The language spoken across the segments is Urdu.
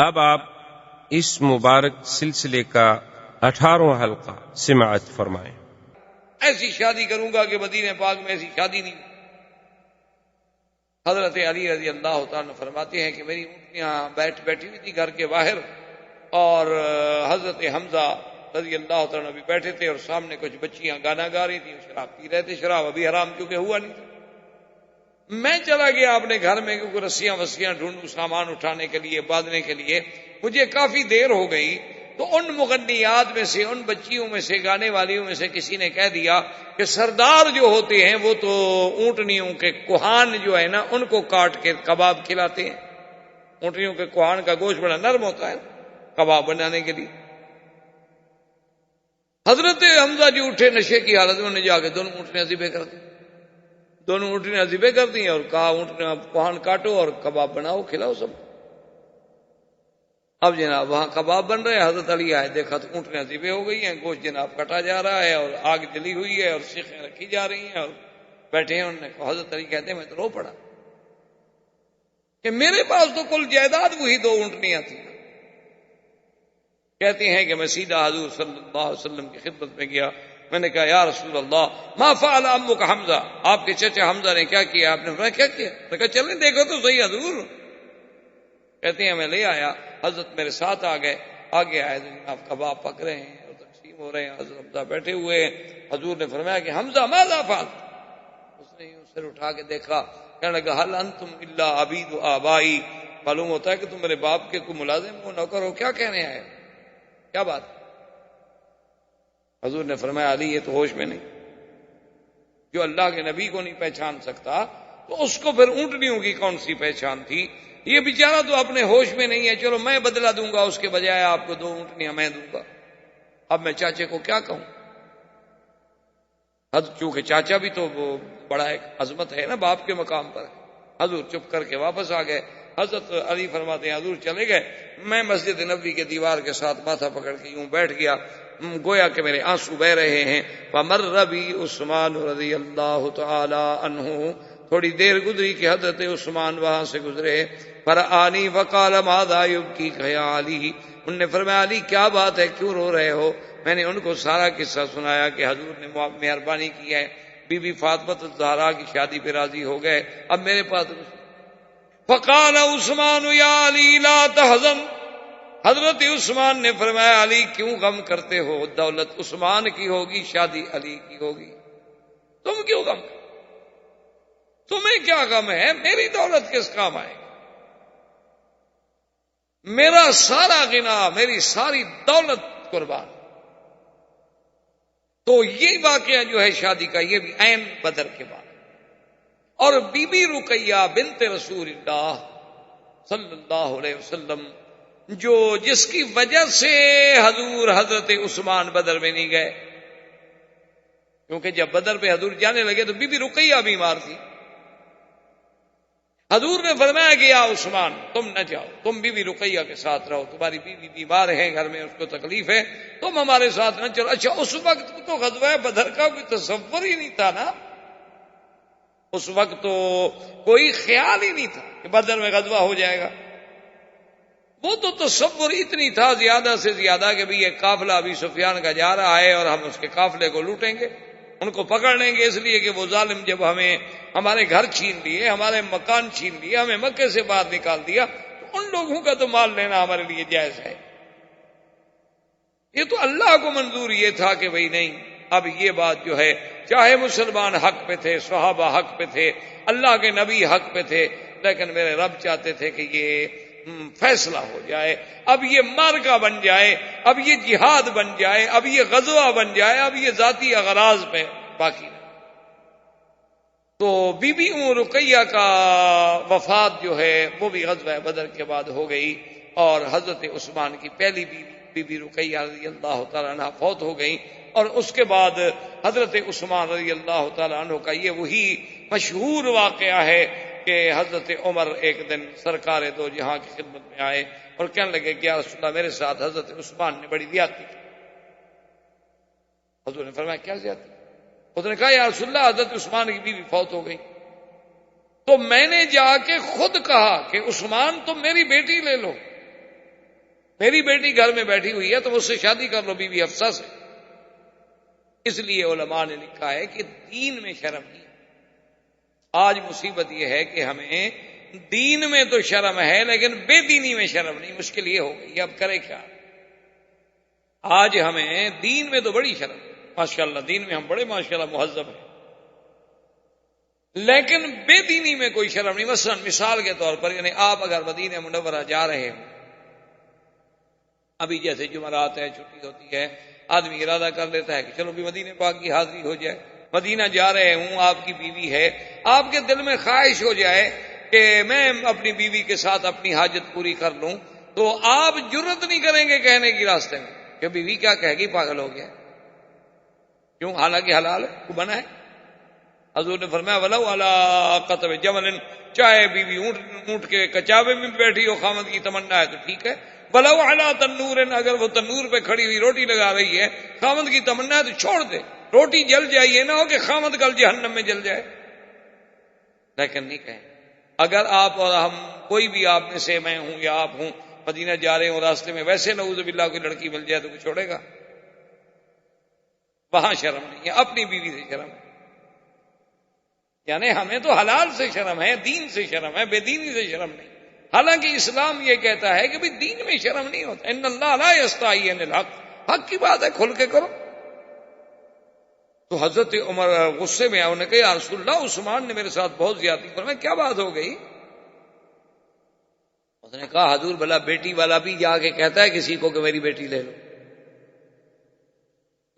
اب آپ اس مبارک سلسلے کا 18واں حلقہ سماعت فرمائیں۔ ایسی شادی کروں گا کہ مدینہ پاک میں ایسی شادی نہیں۔ حضرت علی رضی اللہ تعالیٰ عنہ فرماتے ہیں کہ میری اونٹیاں بیٹھی ہوئی تھی گھر کے باہر، اور حضرت حمزہ رضی اللہ تعالیٰ عنہ بھی بیٹھے تھے، اور سامنے کچھ بچیاں گانا گا رہی تھیں، شراب پی رہے تھے۔ شراب ابھی حرام کیونکہ ہوا نہیں تھا۔ میں چلا گیا اپنے گھر میں کیونکہ رسیاں وسیاں ڈھونڈوں سامان اٹھانے کے لیے، باندھنے کے لیے۔ مجھے کافی دیر ہو گئی تو ان مغنیات میں سے، ان بچیوں میں سے، گانے والیوں میں سے کسی نے کہہ دیا کہ سردار جو ہوتے ہیں وہ تو اونٹنیوں کے کوہان جو ہے نا ان کو کاٹ کے کباب کھلاتے ہیں۔ اونٹنیوں کے کوہان کا گوشت بڑا نرم ہوتا ہے کباب بنانے کے لیے۔ حضرت حمزہ جی اٹھے نشے کی حالت میں، انہوں نے جا کے دونوں اونٹنیاں ذبح کر دی، دونوں اونٹنیاں ذبح کر دی اور کہا اونٹنیاں کوہان کاٹو اور کباب بناؤ، کھلاؤ سب۔ اب جناب وہاں کباب بن رہے ہیں، حضرت علی آئے، دیکھا تو اونٹنیاں ذبح ہو گئی ہیں، گوشت جناب کٹا جا رہا ہے اور آگ جلی ہوئی ہے اور سیخیں رکھی جا رہی ہیں اور بیٹھے ہیں۔ انہوں نے کہا، حضرت علی کہتے ہیں میں تو رو پڑا کہ میرے پاس تو کل جائیداد وہی 2 اونٹنیاں تھیں۔ کہتے ہیں کہ میں سیدھا حضور صلی اللہ علیہ وسلم کی خدمت میں گیا، میں نے کہا یا رسول اللہ ما فعل عمک حمزہ، آپ کے چچا حمزہ نے کیا کیا؟ آپ نے فرمایا کیا کیا؟ میں نے کہا چلیں دیکھو تو صحیح حضور۔ کہتے ہیں میں لے آیا، حضرت میرے ساتھ آ گئے، آگے آئے جناب کباب پک رہے ہیں اور تقسیم ہو رہے ہیں، حضرت حمزہ بیٹھے ہوئے ہیں۔ حضور نے فرمایا کہ حمزہ ماذا فعلت؟ اس نے سر اٹھا کے دیکھا، کہنے لگا حل انتم الا عبید آبائی، معلوم ہوتا ہے کہ تم میرے باپ کے کوئی ملازم ہو، نوکر ہو، کیا کہنے آئے، کیا بات؟ حضور نے فرمایا علی یہ تو ہوش میں نہیں، جو اللہ کے نبی کو نہیں پہچان سکتا تو اس کو پھر اونٹنیوں کی کون سی پہچان تھی؟ یہ بیچارہ تو اپنے ہوش میں نہیں ہے، چلو میں بدلہ دوں گا، اس کے بجائے آپ کو 2 اونٹنیاں میں دوں گا۔ اب میں چاچے کو کیا کہوں؟ چونکہ چاچا بھی تو وہ بڑا ایک عظمت ہے نا باپ کے مقام پر۔ حضور چپ کر کے واپس آ گئے۔ حضرت علی فرماتے ہیں حضور چلے گئے، میں مسجد نبوی کے دیوار کے ساتھ ماتھا پکڑ کے یوں بیٹھ گیا، گویا کہ میرے آنسو بہ رہے ہیں۔ فمر بی عثمان رضی اللہ تعالی عنہ، تھوڑی دیر گزری کہ حضرت عثمان وہاں سے گزرے۔ فرآنی وقال ماذا یبکیک یا علی، انہوں نے فرمایا علی کیا بات ہے، کیوں رو رہے ہو؟ میں نے ان کو سارا قصہ سنایا کہ حضور نے مہربانی کی ہے، بی بی فاطمہ الزہرا کی شادی پہ راضی ہو گئے، اب میرے پاس۔ فقال عثمان یا علی لا تحزن، حضرت عثمان نے فرمایا علی کیوں غم کرتے ہو، دولت عثمان کی ہوگی، شادی علی کی ہوگی، تم کیوں غم کرتے؟ تمہیں کیا غم ہے؟ میری دولت کس کام آئے؟ میرا سارا غنا، میری ساری دولت قربان۔ تو یہ واقعہ جو ہے شادی کا، یہ بھی عین بدر کے بعد۔ اور بی بی رقیہ بنت رسول اللہ صلی اللہ علیہ وسلم، جس کی وجہ سے حضور حضرت عثمان بدر میں نہیں گئے، کیونکہ جب بدر پہ حضور جانے لگے تو بی بی رقیہ بیمار تھی۔ حضور نے فرمایا کہ یا عثمان تم نہ جاؤ، تم بی بی رقیہ کے ساتھ رہو، تمہاری بیوی بیمار ہے گھر میں، اس کو تکلیف ہے، تم ہمارے ساتھ نہ چلو۔ اچھا اس وقت تو غزوہ بدر کا کوئی تصور ہی نہیں تھا نا، اس وقت تو کوئی خیال ہی نہیں تھا کہ بدر میں غزوہ ہو جائے گا۔ وہ تو تصور اتنی تھا زیادہ سے زیادہ کہ بھئی یہ قافلہ ابی سفیان کا جا رہا ہے اور ہم اس کے قافلے کو لوٹیں گے، ان کو پکڑ لیں گے، اس لیے کہ وہ ظالم جب ہمیں ہمارے گھر چھین لیے، ہمارے مکان چھین لیے، ہمیں مکے سے باہر نکال دیا، تو ان لوگوں کا تو مال لینا ہمارے لیے جائز ہے۔ یہ تو اللہ کو منظور یہ تھا کہ بھئی نہیں، اب یہ بات جو ہے، چاہے مسلمان حق پہ تھے، صحابہ حق پہ تھے، اللہ کے نبی حق پہ تھے، لیکن میرے رب چاہتے تھے کہ یہ فیصلہ ہو جائے، اب یہ مارکہ بن جائے، اب یہ جہاد بن جائے، اب یہ غزوہ بن جائے، اب یہ ذاتی اغراض پہ باقی نہیں۔ تو بی بی رقیہ کا وفات جو ہے وہ بھی غزوہ بدر کے بعد ہو گئی، اور حضرت عثمان کی پہلی بی بی رقیہ رضی اللہ تعالیٰ عنہ فوت ہو گئی، اور اس کے بعد حضرت عثمان رضی اللہ تعالیٰ عنہ کا یہ وہی مشہور واقعہ ہے کہ حضرت عمر ایک دن سرکار دو جہاں کی خدمت میں آئے اور کہنے لگے کہ یا رسول اللہ میرے ساتھ حضرت عثمان نے بڑی زیادتی کی۔ حضور نے فرمایا کیا زیادتی؟ اس نے کہا یا رسول اللہ حضرت عثمان کی بیوی فوت ہو گئی، تو میں نے جا کے خود کہا کہ عثمان تم میری بیٹی لے لو، میری بیٹی گھر میں بیٹھی ہوئی ہے تو اس سے شادی کر لو، بی بی حفصہ سے۔ اس لیے علماء نے لکھا ہے کہ دین میں شرم نہیں۔ آج مصیبت یہ ہے کہ ہمیں دین میں تو شرم ہے لیکن بے دینی میں شرم نہیں۔ مشکل یہ ہو گئی، اب کرے کیا؟ آج ہمیں دین میں تو بڑی شرم، ماشاءاللہ دین میں ہم بڑے ماشاءاللہ مہذب ہیں، لیکن بے دینی میں کوئی شرم نہیں۔ مثلا مثال کے طور پر، یعنی آپ اگر مدینہ منورہ جا رہے ہوں، ابھی جیسے جمعرات ہے، چھٹی ہوتی ہے، آدمی ارادہ کر لیتا ہے کہ چلو بھی مدینہ پاک کی حاضری ہو جائے۔ مدینہ جا رہے ہوں، آپ کی بیوی ہے، آپ کے دل میں خواہش ہو جائے کہ میں اپنی بیوی کے ساتھ اپنی حاجت پوری کر لوں، تو آپ جرت نہیں کریں گے کہنے کی راستے میں کہ بیوی کیا کہے گی، پاگل ہو گیا۔ کیوں؟ حالانکہ حلال ہے، وہ بنا ہے۔ حضور نے فرمایا ولو علی قطب جمل، چاہے بیوی اونٹ کے کچاوے میں بیٹھی ہو، خامد کی تمنا ہے تو ٹھیک ہے۔ ولو علی تنور، اگر وہ تنور پہ کھڑی ہوئی روٹی لگا رہی ہے، خامد کی تمنا ہے تو چھوڑ دے، روٹی جل جائے، یہ نہ ہو کہ خامد کل جہنم میں جل جائے۔ لیکن نہیں کہیں، اگر آپ اور ہم، کوئی بھی آپ میں سے، میں ہوں یا آپ ہوں، مدینہ جا رہے ہوں، راستے میں ویسے نعوذ باللہ کوئی لڑکی مل جائے تو کوئی چھوڑے گا؟ وہاں شرم نہیں ہے، اپنی بیوی سے شرم ہے۔ یعنی ہمیں تو حلال سے شرم ہے، دین سے شرم ہے، بے دینی سے شرم نہیں۔ حالانکہ اسلام یہ کہتا ہے کہ بھی دین میں شرم نہیں ہوتا، ان اللہ لا یستحی عن الحق، حق کی بات ہے، کھل کے کرو۔ تو حضرت عمر غصے میں آئے، انہوں نے کہا یا رسول اللہ، عثمان نے میرے ساتھ بہت زیادتی کی۔ فرمایا کیا بات ہو گئی؟ اس نے کہا حضور بھلا بیٹی والا بھی جا کے کہتا ہے کسی کو کہ میری بیٹی لے لو،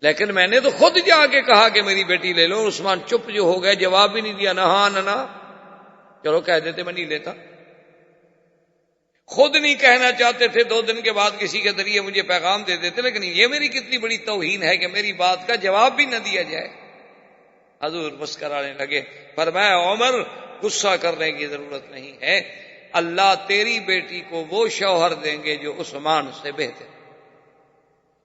لیکن میں نے تو خود جا کے کہا کہ میری بیٹی لے لو۔ عثمان چپ جو ہو گئے، جواب بھی نہیں دیا، نہ ہاں نہ نہ، چلو کہہ دیتے میں نہیں لیتا۔ خود نہیں کہنا چاہتے تھے، 2 دن کے بعد کسی کے ذریعے مجھے پیغام دے دیتے، لیکن یہ میری کتنی بڑی توہین ہے کہ میری بات کا جواب بھی نہ دیا جائے۔ حضور مسکرانے لگے، فرمایا عمر غصہ کرنے کی ضرورت نہیں ہے، اللہ تیری بیٹی کو وہ شوہر دیں گے جو عثمان سے بہتر،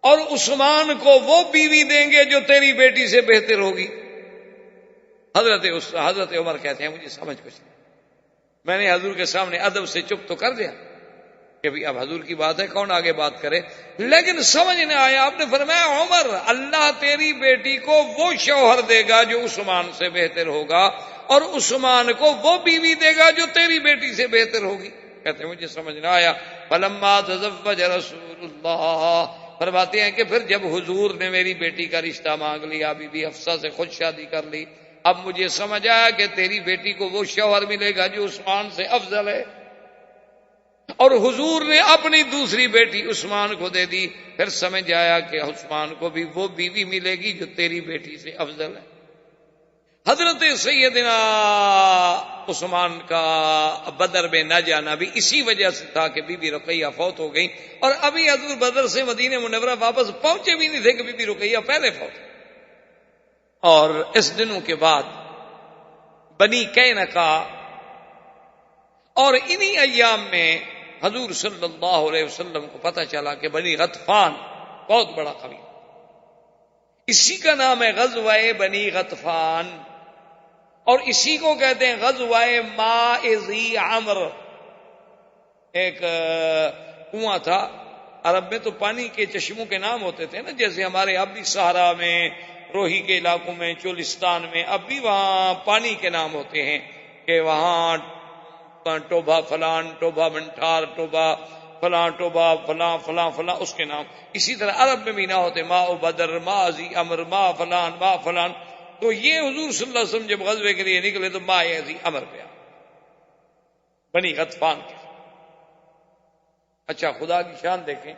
اور عثمان کو وہ بیوی دیں گے جو تیری بیٹی سے بہتر ہوگی۔ حضرت عمر کہتے ہیں مجھے سمجھ کچھ نہیں، میں نے حضور کے سامنے ادب سے چپ تو کر دیا کہ بھی اب حضور کی بات ہے، کون آگے بات کرے، لیکن سمجھ نہ آیا۔ آپ نے فرمایا عمر اللہ تیری بیٹی کو وہ شوہر دے گا جو عثمان سے بہتر ہوگا، اور عثمان کو وہ بیوی دے گا جو تیری بیٹی سے بہتر ہوگی۔ کہتے ہیں مجھے سمجھ نہ آیا۔ فلما تزوج رسول اللہ، فرماتے ہیں کہ پھر جب حضور نے میری بیٹی کا رشتہ مانگ لیا، بی بی حفصہ سے خود شادی کر لی، اب مجھے سمجھ آیا کہ تیری بیٹی کو وہ شوہر ملے گا جو عثمان سے افضل ہے، اور حضور نے اپنی دوسری بیٹی عثمان کو دے دی، پھر سمجھ آیا کہ عثمان کو بھی وہ بیوی ملے گی جو تیری بیٹی سے افضل ہے۔ حضرت سیدنا عثمان کا بدر میں نہ جانا بھی اسی وجہ سے تھا کہ بی بی رقیہ فوت ہو گئی، اور ابھی حضور بدر سے مدینہ منورہ واپس پہنچے بھی نہیں تھے کہ بی بی رقیہ پہلے فوت۔ اور اس دنوں کے بعد بنی قینقاع، اور انہی ایام میں حضور صلی اللہ علیہ وسلم کو پتہ چلا کہ بنی غطفان بہت بڑا قبیلہ، اسی کا نام ہے غزوہ بنی غطفان، اور اسی کو کہتے ہیں غزوہ ماء ذی عمر۔ ایک کنواں تھا، عرب میں تو پانی کے چشموں کے نام ہوتے تھے نا، جیسے ہمارے اب بھی صحرا میں، روہی کے علاقوں میں، چولستان میں اب بھی وہاں پانی کے نام ہوتے ہیں کہ وہاں ٹوبا فلان، ٹوبا منٹھار، ٹوبا فلاں، ٹوبا فلاں فلاں فلاں، اس کے نام۔ اسی طرح عرب میں بھی نہ ہوتے، ماء بدر، ماء ذی عمر، ماء فلان، ماء فلان۔ تو یہ حضور صلی اللہ علیہ وسلم جب غزوے کے لیے نکلے تو ماء ذی عمر پہ بنی غطفان کے۔ اچھا خدا کی شان دیکھیں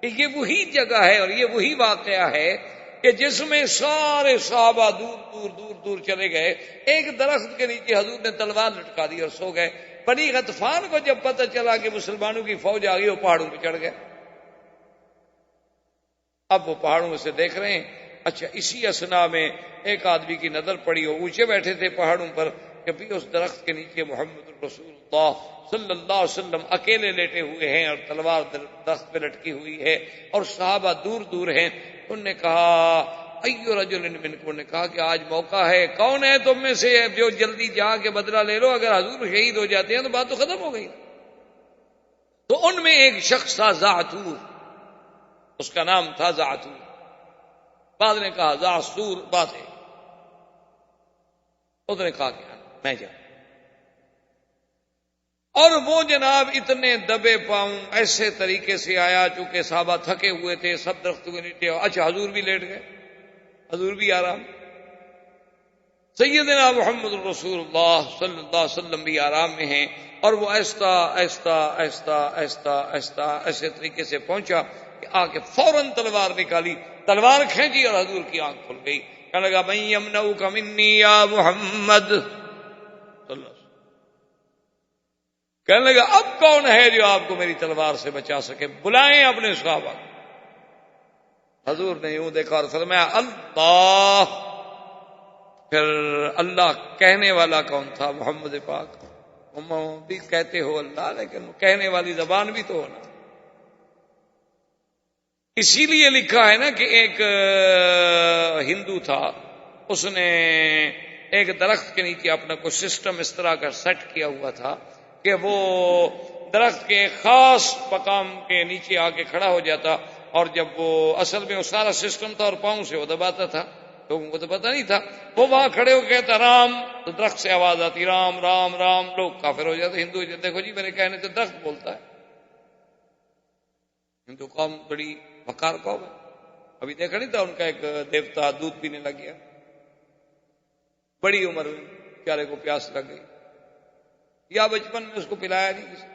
کہ یہ وہی جگہ ہے اور یہ وہی واقعہ ہے کہ جس میں سارے صحابہ دور دور دور دور چلے گئے، ایک درخت کے نیچے حضور نے تلوار لٹکا دی اور سو گئے۔ بنی غطفان کو جب پتہ چلا کہ مسلمانوں کی فوج آ گئی، وہ پہاڑوں پہ چڑھ گئے۔ اب وہ پہاڑوں میں سے دیکھ رہے ہیں۔ اچھا اسی اسنا میں ایک آدمی کی نظر پڑی، وہ اونچے بیٹھے تھے پہاڑوں پر، کہ بھی اس درخت کے نیچے محمد رسول اللہ صلی اللہ علیہ وسلم اکیلے لیٹے ہوئے ہیں اور تلوار درخت پہ لٹکی ہوئی ہے، اور صحابہ دور دور ہیں۔ انہوں نے کہا ایو رجل منکم، نے کہا کہ آج موقع ہے، کون ہے تم میں سے جو جلدی جا کے بدلہ لے لو، اگر حضور شہید ہو جاتے ہیں تو بات تو ختم ہو گئی۔ تو ان میں ایک شخص تھا زعتور، اس کا نام تھا زعتور، بعد نے کہا زعسور، بات ہے، اس نے کہا کہ میں جاؤں، اور وہ جناب اتنے دبے پاؤں ایسے طریقے سے آیا، چونکہ صحابہ تھکے ہوئے تھے، سب درختوں کے نیچے، اچھا حضور بھی لیٹ گئے، حضور بھی آرام، سیدنا محمد رسول اللہ صلی اللہ علیہ وسلم بھی آرام میں ہیں، اور وہ آہستہ آہستہ آہستہ آہستہ آہستہ ایسے طریقے سے پہنچا کہ آ کے فوراً تلوار نکالی، تلوار کھینچی اور حضور کی آنکھ کھل گئی، کہنے لگا من یمنعک منی یا محمد، صلی اللہ علیہ وسلم، کہنے لگا اب کون ہے جو آپ کو میری تلوار سے بچا سکے، بلائیں اپنے صحابہ کو۔ حضور نے یوں دیکھا اور فرمایا اللہ، پھر اللہ کہنے والا کون تھا؟ محمد پاک، تم بھی کہتے ہو اللہ، لیکن کہنے والی زبان بھی تو ہونا، اسی لیے لکھا ہے نا کہ ایک ہندو تھا، اس نے ایک درخت کے نیچے اپنا کوئی سسٹم اس طرح کا سیٹ کیا ہوا تھا کہ وہ درخت کے خاص مقام کے نیچے آ کے کھڑا ہو جاتا، اور جب وہ اصل میں وہ سارا سسٹم تھا اور پاؤں سے وہ دباتا تھا، لوگوں کو تو پتہ نہیں تھا، وہ وہاں کھڑے ہو کہتا رام، تو درخت سے آواز آتی رام رام رام، لوگ کافر ہو جاتے، ہندو دیکھو جی میرے کہنے سے درخت بولتا ہے، ہندو قوم بڑی وقار قوم ہے، ابھی دیکھا نہیں تھا ان کا ایک دیوتا دودھ پینے لگ گیا، بڑی عمر میں بیچارے کو پیاس لگ گئی، یا بچپن میں اس کو پلایا نہیں کسی،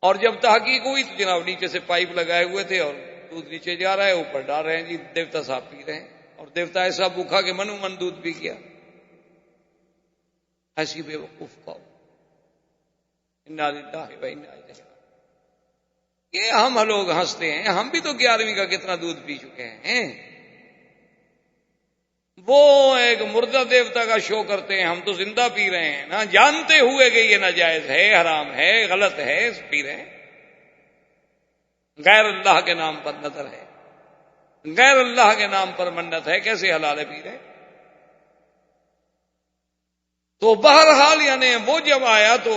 اور جب تحقیق ہوئی تو جناب نیچے سے پائپ لگائے ہوئے تھے اور دودھ نیچے جا رہا ہے، اوپر ڈال رہے ہیں جی دیوتا صاحب پی رہے ہیں، اور دیوتا ایسا بھوکھا کہ منو من دودھ پی گیا، ایسی بے وقوف قوم، انا للہ و انا الیہ راجعون۔ یہ ہم لوگ ہنستے ہیں، ہم بھی تو 11ویں کا کتنا دودھ پی چکے ہیں، وہ ایک مردہ دیوتا کا شو کرتے ہیں، ہم تو زندہ پی رہے ہیں نا، جانتے ہوئے کہ یہ ناجائز ہے، حرام ہے، غلط ہے، پی رہے ہیں، غیر اللہ کے نام پر نظر ہے، غیر اللہ کے نام پر منت ہے، کیسے حلال ہے پی رہے ہیں؟ تو بہرحال یعنی وہ جب آیا تو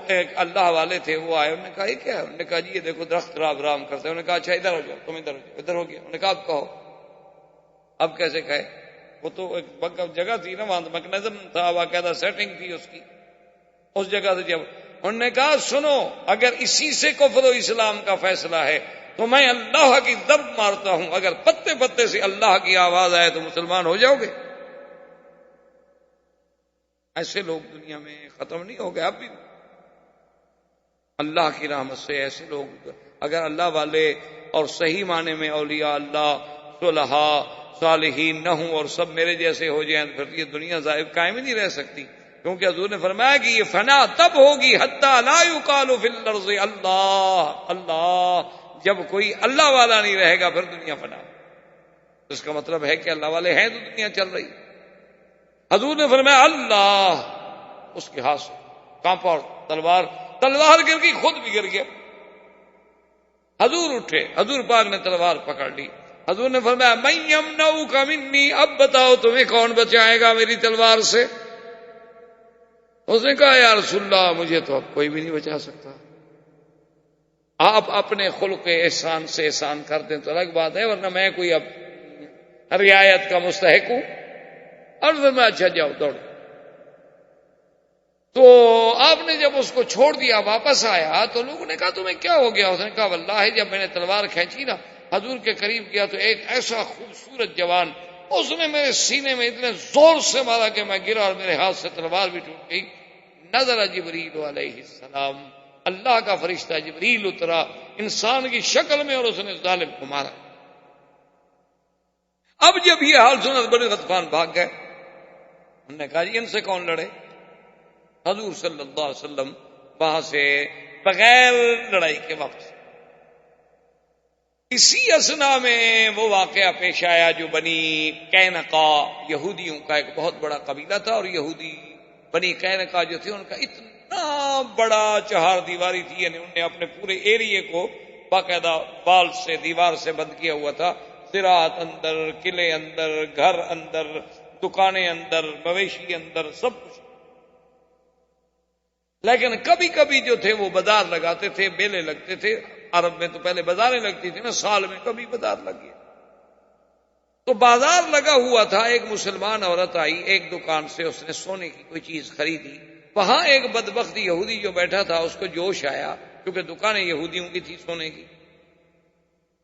ایک اللہ والے تھے، وہ آئے، انہوں نے کہا یہ کیا ہے؟ انہوں نے کہا جی یہ دیکھو درخت رام رام کرتے ہیں، انہوں نے کہا اچھا ادھر ہو جاؤ، تم ادھر ہو جاؤ، ادھر ہو گیا، انہوں نے کہا اب کہو، اب کیسے کہے؟ وہ تو ایک جگہ تھی نا، وہاں میکنزم تھا، باقاعدہ سیٹنگ تھی اس کی، اس جگہ سے جب انہوں نے کہا سنو، اگر اسی سے کفر و اسلام کا فیصلہ ہے تو میں اللہ کی ضرب مارتا ہوں، اگر پتے پتے سے اللہ کی آواز آئے تو مسلمان ہو جاؤ گے؟ ایسے لوگ دنیا میں ختم نہیں ہو گئے، اب بھی اللہ کی رحمت سے ایسے لوگ، اگر اللہ والے اور صحیح معنی میں اولیاء اللہ صلحاء صالحین نہ ہوں اور سب میرے جیسے ہو جائیں، پھر یہ دنیا ظاہر قائم ہی نہیں رہ سکتی، کیونکہ حضور نے فرمایا کہ یہ فنا تب ہوگی حتی لا یقال فی الارض اللہ اللہ، جب کوئی اللہ والا نہیں رہے گا پھر دنیا فنا، اس کا مطلب ہے کہ اللہ والے ہیں تو دنیا چل رہی۔ حضور نے فرمایا اللہ، اس کے ہاتھ سے کانپا اور تلوار گر گئی، خود بھی گر گیا، حضور اٹھے، حضور پاک نے تلوار پکڑ لی، حضور نے فرمایا من یمنعک منی، اب بتاؤ تمہیں کون بچائے گا میری تلوار سے؟ اس نے کہا یا رسول اللہ مجھے تو اب کوئی بھی نہیں بچا سکتا، آپ اپنے خلق احسان سے احسان کر دیں تو الگ بات ہے، ورنہ میں کوئی اب رعایت کا مستحق ہوں، اور میں اچھا جاؤ دوڑ۔ تو آپ نے جب اس کو چھوڑ دیا واپس آیا تو لوگوں نے کہا تمہیں کیا ہو گیا؟ اس نے کہا واللہ جب میں نے تلوار کھینچی نا، حضور کے قریب گیا تو ایک ایسا خوبصورت جوان، اس نے میرے سینے میں اتنے زور سے مارا کہ میں گرا اور میرے ہاتھ سے تلوار بھی ٹوٹ گئی۔ نظر جبریل علیہ السلام، اللہ کا فرشتہ جبریل اترا انسان کی شکل میں اور اس نے ظالم کو مارا۔ اب جب یہ حال سنا تو بڑے غضبان بھاگ گئے، انہوں نے کہا جی ان سے کون لڑے؟ حضور صلی اللہ علیہ وسلم وہاں سے بغیر لڑائی کے واپس۔ اسی اثنا میں وہ واقعہ پیش آیا جو بنی قینقاع، یہودیوں کا ایک بہت بڑا قبیلہ تھا، اور یہودی بنی قینقاع جو تھے ان کا اتنا بڑا چہار دیواری تھی، یعنی انہوں نے اپنے پورے ایریے کو باقاعدہ وال سے، دیوار سے بند کیا ہوا تھا، زراعت اندر، قلعے اندر، گھر اندر، دکانیں اندر، مویشی اندر، سب کچھ۔ لیکن کبھی کبھی جو تھے وہ بازار لگاتے تھے، میلے لگتے تھے. عرب میں تو پہلے بازاریں لگتی تھی نا، سال میں کبھی بازار لگ گیا. تو بازار لگا ہوا تھا، ایک مسلمان عورت آئی، ایک دکان سے اس نے سونے کی کوئی چیز خریدی. وہاں ایک بدبخت یہودی جو بیٹھا تھا اس کو جوش آیا، کیونکہ دکانیں یہودیوں کی تھی سونے کی.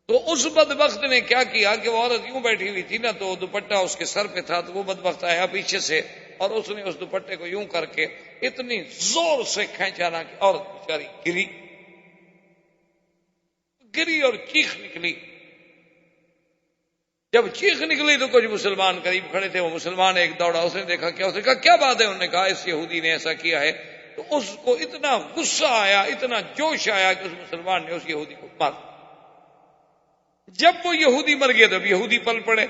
تو اس بدبخت نے کیا کیا کہ وہ عورت یوں بیٹھی ہوئی تھی نا، تو دوپٹہ اس کے سر پہ تھا، تو وہ بدبخت آیا پیچھے سے اور اس نے اس دوپٹے کو یوں کر کے اتنی زور سے کھینچا نا کہ عورت بیچاری گری اور چیخ نکلی. جب چیخ نکلی تو کچھ مسلمان قریب کھڑے تھے، وہ مسلمان ایک دوڑا، اس نے دیکھا کیا، اس نے کہا کیا بات ہے؟ انہوں نے کہا اس یہودی نے ایسا کیا ہے. تو اس کو اتنا غصہ آیا، اتنا جوش آیا کہ اس مسلمان نے اس یہودی کو مار دیا. جب وہ یہودی مر گیا تو اب یہودی پل پڑے،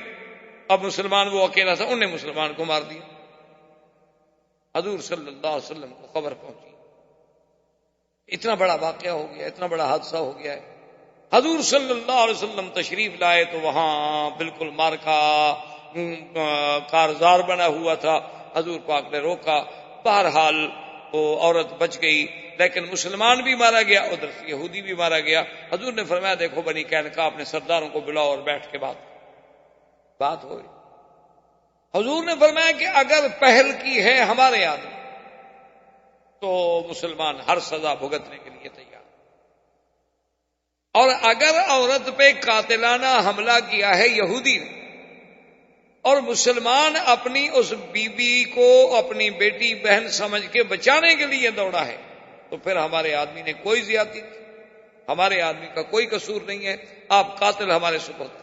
اب مسلمان وہ اکیلا تھا، انہوں نے مسلمان کو مار دیا. حضور صلی اللہ علیہ وسلم کو خبر پہنچی، اتنا بڑا واقعہ ہو گیا، اتنا بڑا حادثہ ہو گیا ہے. حضور صلی اللہ علیہ وسلم تشریف لائے تو وہاں بالکل مارکا کارزار بنا ہوا تھا. حضور پاک نے روکا، بہرحال وہ عورت بچ گئی، لیکن مسلمان بھی مارا گیا، ادھر سے یہودی بھی مارا گیا. حضور نے فرمایا دیکھو بنی قینقاع اپنے سرداروں کو بلاؤ اور بیٹھ کے بات ہوئی. حضور نے فرمایا کہ اگر پہل کی ہے ہمارے آدمی تو مسلمان ہر سزا بھگتنے کے لیے تیار، اور اگر عورت پہ قاتلانہ حملہ کیا ہے یہودی نے اور مسلمان اپنی اس بیوی کو اپنی بیٹی بہن سمجھ کے بچانے کے لیے دوڑا ہے تو پھر ہمارے آدمی نے کوئی زیادتی نہیں، ہمارے آدمی کا کوئی قصور نہیں ہے، آپ قاتل ہمارے سپرد.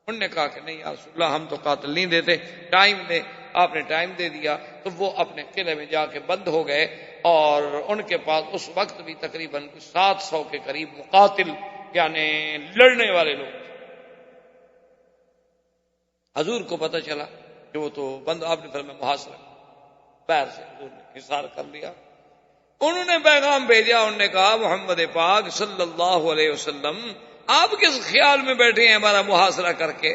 انہوں نے کہا کہ نہیں یا رسول اللہ ہم تو قاتل نہیں دیتے، ٹائم دے. آپ نے ٹائم دے دیا تو وہ اپنے قلعے میں جا کے بند ہو گئے، اور ان کے پاس اس وقت بھی تقریباً 700 کے قریب مقاتل یعنی لڑنے والے لوگ. حضور کو پتہ چلا کہ وہ تو بند، آپ نے فرمایا محاصرہ، پیر سے حضور نے حصار کر لیا. انہوں نے پیغام بھیجا، انہوں نے کہا محمد پاک صلی اللہ علیہ وسلم آپ کس خیال میں بیٹھے ہیں ہمارا محاصرہ کر کے؟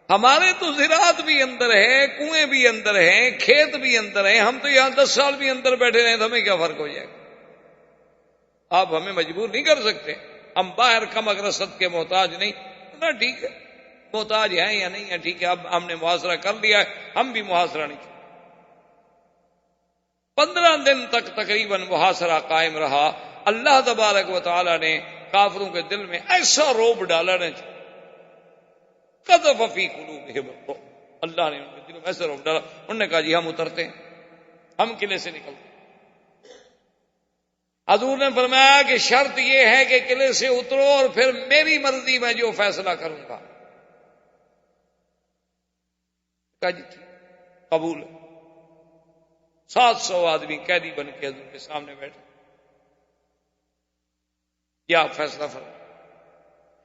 ہمارے تو زراعت بھی اندر ہے، کنویں بھی اندر ہیں، کھیت بھی اندر ہیں، ہم تو یہاں 10 سال بھی اندر بیٹھے رہے تو ہمیں کیا فرق ہو جائے گا؟ آپ ہمیں مجبور نہیں کر سکتے، ہم باہر کم اگرست کے محتاج نہیں نا. ٹھیک ہے محتاج ہیں یا نہیں ہے، ٹھیک ہے، اب ہم نے محاصرہ کر لیا ہے، ہم بھی محاصرہ نہیں. 15 دن تک تقریباً محاصرہ قائم رہا. اللہ تبارک و تعالی نے کافروں کے دل میں ایسا روب ڈالا نا، قذف فی قلوبہم الرعب، اللہ نے ان کے دل میں ایسا روب ڈالا. انہوں نے کہا جی ہم اترتے ہیں، ہم قلعے سے نکلتے ہیں. حضور نے فرمایا کہ شرط یہ ہے کہ قلعے سے اترو اور پھر میری مرضی میں جو فیصلہ کروں گا. کہا جی قبول. 700 آدمی قیدی بن کے حضور کے سامنے بیٹھے، کیا فیصلہ فرمایا.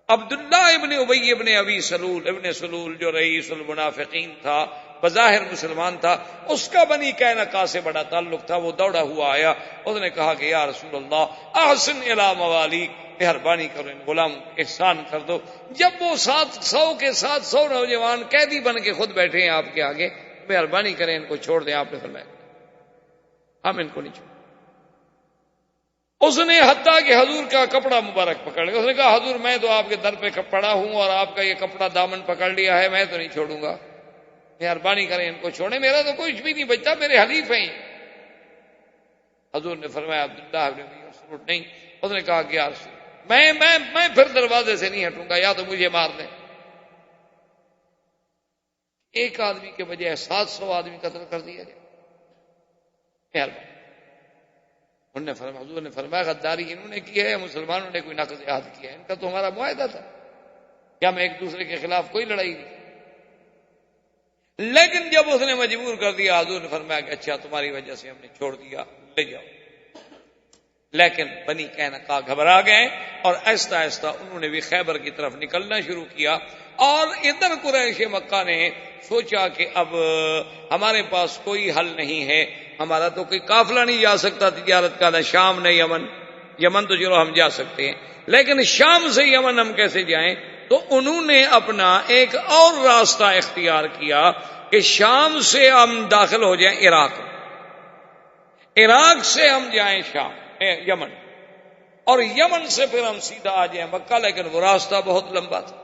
عبداللہ ابن ابی ابن ابی سلول ابن سلول جو رئیس المنافقین تھا، بظاہر مسلمان تھا، اس کا بنی قینقاع سے بڑا تعلق تھا. وہ دوڑا ہوا آیا، اس نے کہا کہ یا رسول اللہ احسن الی موالیک، مہربانی کرو ان غلاموں کو احسان کر دو. جب وہ 700 کے 700 نوجوان قیدی بن کے خود بیٹھے ہیں آپ کے آگے، مہربانی کریں ان کو چھوڑ دیں. آپ نے فرمایا ہم ان کو نہیں چھوڑیں. اس نے حتیٰ کہ حضور کا کپڑا مبارک پکڑ لیا. اس نے کہا حضور میں تو آپ کے در پہ پڑا ہوں اور آپ کا یہ کپڑا دامن پکڑ لیا ہے، میں تو نہیں چھوڑوں گا، مہربانی کریں ان کو چھوڑیں، میرا تو کچھ بھی نہیں بچتا، میرے حلیف ہیں. حضور نے فرمایا عبداللہ ابن ابی مسعود نہیں. اس نے کہا کہ یا رسول میں پھر دروازے سے نہیں ہٹوں گا، یا تو مجھے مار دیں. ایک آدمی کے بجائے 700 آدمی قتل کر دیا جائے، مہربانی. انہوں نے فرمایا، حضور نے فرمایا غداری انہوں نے کی ہے، مسلمانوں نے کوئی نقض عہد کیا ہے؟ ان کا تو ہمارا معاہدہ تھا کہ ہم ایک دوسرے کے خلاف کوئی لڑائی نہیں. لیکن جب اس نے مجبور کر دیا، حضور نے فرمایا کہ اچھا تمہاری وجہ سے ہم نے چھوڑ دیا، لے جاؤ. لیکن بنی قینقاع گھبرا گئے اور آہستہ آہستہ انہوں نے بھی خیبر کی طرف نکلنا شروع کیا. اور ادھر قریش مکہ نے سوچا کہ اب ہمارے پاس کوئی حل نہیں ہے، ہمارا تو کوئی قافلہ نہیں جا سکتا تجارت کا، نہ شام نہ یمن. یمن تو چلو ہم جا سکتے ہیں، لیکن شام سے یمن ہم کیسے جائیں؟ تو انہوں نے اپنا ایک اور راستہ اختیار کیا کہ شام سے ہم داخل ہو جائیں عراق. عراق سے ہم جائیں شام یمن، اور یمن سے پھر ہم سیدھا آ جائیں مکہ، لیکن وہ راستہ بہت لمبا تھا،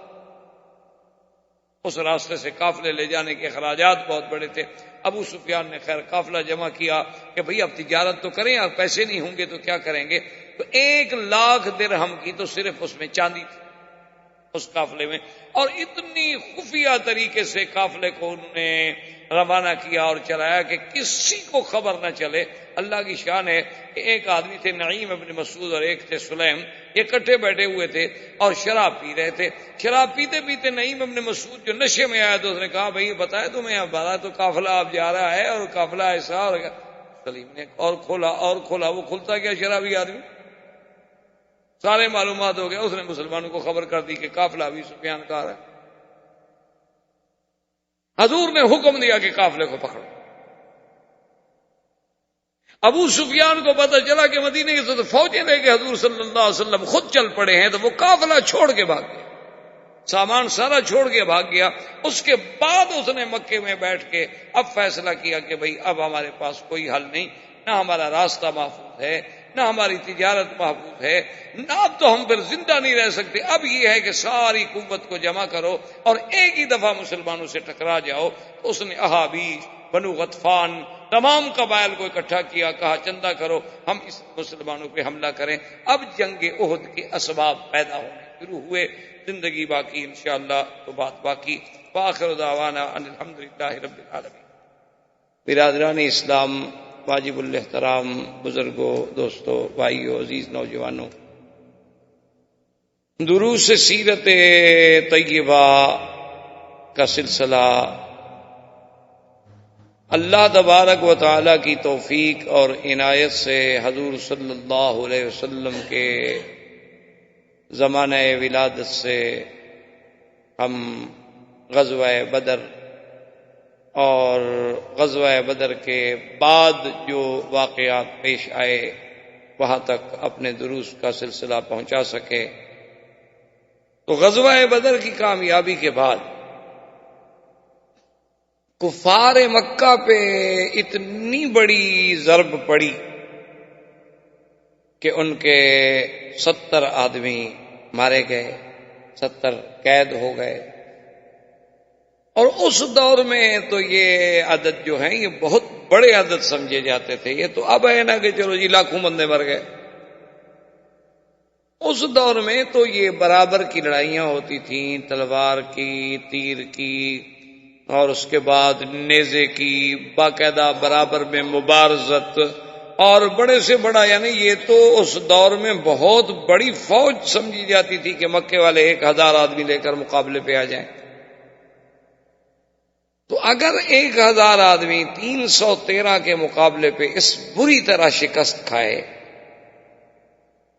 اس راستے سے قافلے لے جانے کے اخراجات بہت بڑے تھے۔ ابو سفیان نے خیر قافلہ جمع کیا کہ بھئی اب تجارت تو کریں، اب پیسے نہیں ہوں گے تو کیا کریں گے، تو 1,00,000 درہم کی تو صرف اس میں چاندی تھی اس قافلے میں، اور اتنی خفیہ طریقے سے قافلے کو انہوں نے روانہ کیا اور چلایا کہ کسی کو خبر نہ چلے۔ اللہ کی شان ہے کہ ایک آدمی تھے نعیم ابن مسعود اور ایک تھے سلیم، یہ اکٹھے بیٹھے ہوئے تھے اور شراب پی رہے تھے۔ شراب پیتے پیتے نعیم ابن مسعود جو نشے میں آیا تو اس نے کہا بھئی بتایا تمہیں، ہمارا تو قافلہ اب جا رہا ہے اور قافلہ ایسا، اور سلیم نے اور کھولا، وہ کھلتا کیا شرابی آدمی، سارے معلومات ہو گیا، اس نے مسلمانوں کو خبر کر دی کہ قافلہ ابی سفیان کا آ رہا ہے۔ حضور نے حکم دیا کہ قافلے کو پکڑو۔ ابو سفیان کو پتہ چلا کہ مدینے کی تو فوجیں لے کے حضور صلی اللہ علیہ وسلم خود چل پڑے ہیں، تو وہ قافلہ چھوڑ کے بھاگ گیا، سامان سارا چھوڑ کے بھاگ گیا۔ اس کے بعد اس نے مکے میں بیٹھ کے اب فیصلہ کیا کہ بھئی اب ہمارے پاس کوئی حل نہیں، نہ ہمارا راستہ محفوظ ہے، نہ ہماری تجارت محفوظ ہے، نہ اب تو ہم پھر زندہ نہیں رہ سکتے، اب یہ ہے کہ ساری قوت کو جمع کرو اور ایک ہی دفعہ مسلمانوں سے ٹکرا جاؤ۔ تو اس نے احابیش، بنو غطفان، تمام قبائل کو اکٹھا کیا، کہا چندہ کرو، ہم اس مسلمانوں پہ حملہ کریں۔ اب جنگ احد کے اسباب پیدا ہونے شروع ہوئے، زندگی باقی انشاءاللہ تو بات باقی۔ وآخر دعوانا ان الحمدللہ رب العالمین۔ برادران اسلام، واجب الاحترام بزرگوں، دوستوں، بھائیوں، عزیز نوجوانوں، دروس سیرت طیبہ کا سلسلہ اللہ تبارک و تعالی کی توفیق اور عنایت سے حضور صلی اللہ علیہ وسلم کے زمانہ ولادت سے ہم غزوہ بدر اور غزوہ بدر کے بعد جو واقعات پیش آئے وہاں تک اپنے دروس کا سلسلہ پہنچا سکے۔ تو غزوہ بدر کی کامیابی کے بعد کفار مکہ پہ اتنی بڑی ضرب پڑی کہ ان کے 70 آدمی مارے گئے، 70 قید ہو گئے، اور اس دور میں تو یہ عدد جو ہیں یہ بہت بڑے عدد سمجھے جاتے تھے۔ یہ تو اب ہے نا کہ چلو جی لاکھوں بندے مر گئے، اس دور میں تو یہ برابر کی لڑائیاں ہوتی تھیں، تلوار کی، تیر کی، اور اس کے بعد نیزے کی، باقاعدہ برابر میں مبارزت، اور بڑے سے بڑا، یعنی یہ تو اس دور میں بہت بڑی فوج سمجھی جاتی تھی کہ مکے والے 1000 آدمی لے کر مقابلے پہ آ جائیں۔ تو اگر 1000 آدمی 313 کے مقابلے پہ اس بری طرح شکست کھائے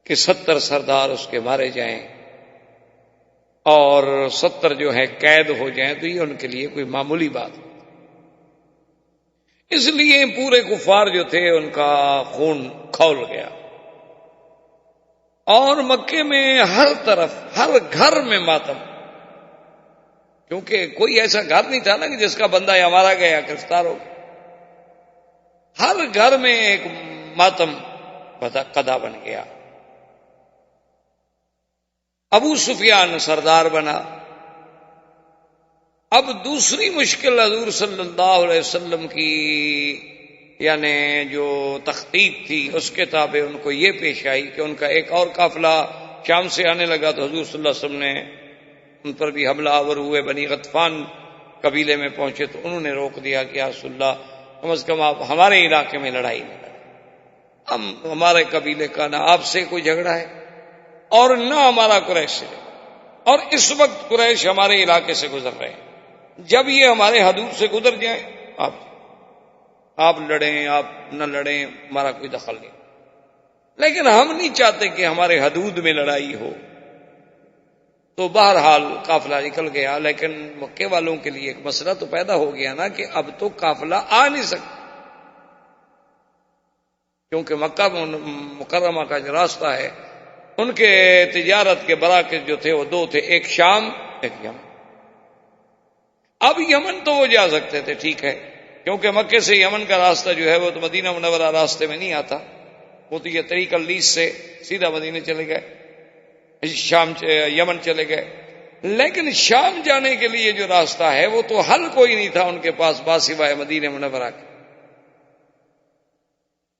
کہ 70 سردار اس کے مارے جائیں اور 70 جو ہے قید ہو جائیں، تو یہ ان کے لیے کوئی معمولی بات۔ اس لیے پورے کفار جو تھے ان کا خون کھول گیا، اور مکے میں ہر طرف، ہر گھر میں ماتم، کیونکہ کوئی ایسا گھر نہیں تھا نا کہ جس کا بندہ یا مارا گیا یا گرفتار ہو گیا، ہر گھر میں ایک ماتم قضا بن گیا۔ ابو سفیان سردار بنا۔ اب دوسری مشکل حضور صلی اللہ علیہ وسلم کی یعنی جو تخطیط تھی اس کے تابع ان کو یہ پیش آئی کہ ان کا ایک اور قافلہ شام سے آنے لگا، تو حضور صلی اللہ علیہ وسلم نے ان پر بھی حملہ آور ہوئے، بنی غطفان قبیلے میں پہنچے تو انہوں نے روک دیا کہ یا رسول اللہ کم از کم آپ ہمارے علاقے میں لڑائی نہ لڑیں، ہمارے قبیلے کا نہ آپ سے کوئی جھگڑا ہے اور نہ ہمارا قریش سے، اور اس وقت قریش ہمارے علاقے سے گزر رہے ہیں، جب یہ ہمارے حدود سے گزر جائیں آپ لڑیں، آپ نہ لڑیں، ہمارا کوئی دخل نہیں، لیکن ہم نہیں چاہتے کہ ہمارے حدود میں لڑائی ہو۔ تو بہرحال قافلہ نکل گیا، لیکن مکے والوں کے لیے ایک مسئلہ تو پیدا ہو گیا نا کہ اب تو قافلہ آ نہیں سکتا، کیونکہ مکہ مکرمہ کا جو راستہ ہے ان کے تجارت کے براکز جو تھے وہ 2 تھے، ایک شام ایک یمن۔ اب یمن تو وہ جا سکتے تھے، ٹھیک ہے، کیونکہ مکے سے یمن کا راستہ جو ہے وہ تو مدینہ منورہ راستے میں نہیں آتا، وہ تو یہ طریق اللیس سے سیدھا مدینہ چلے گئے، شام یمن چلے گئے، لیکن شام جانے کے لیے جو راستہ ہے وہ تو حل کوئی نہیں تھا ان کے پاس سوائے مدینہ منورہ کے۔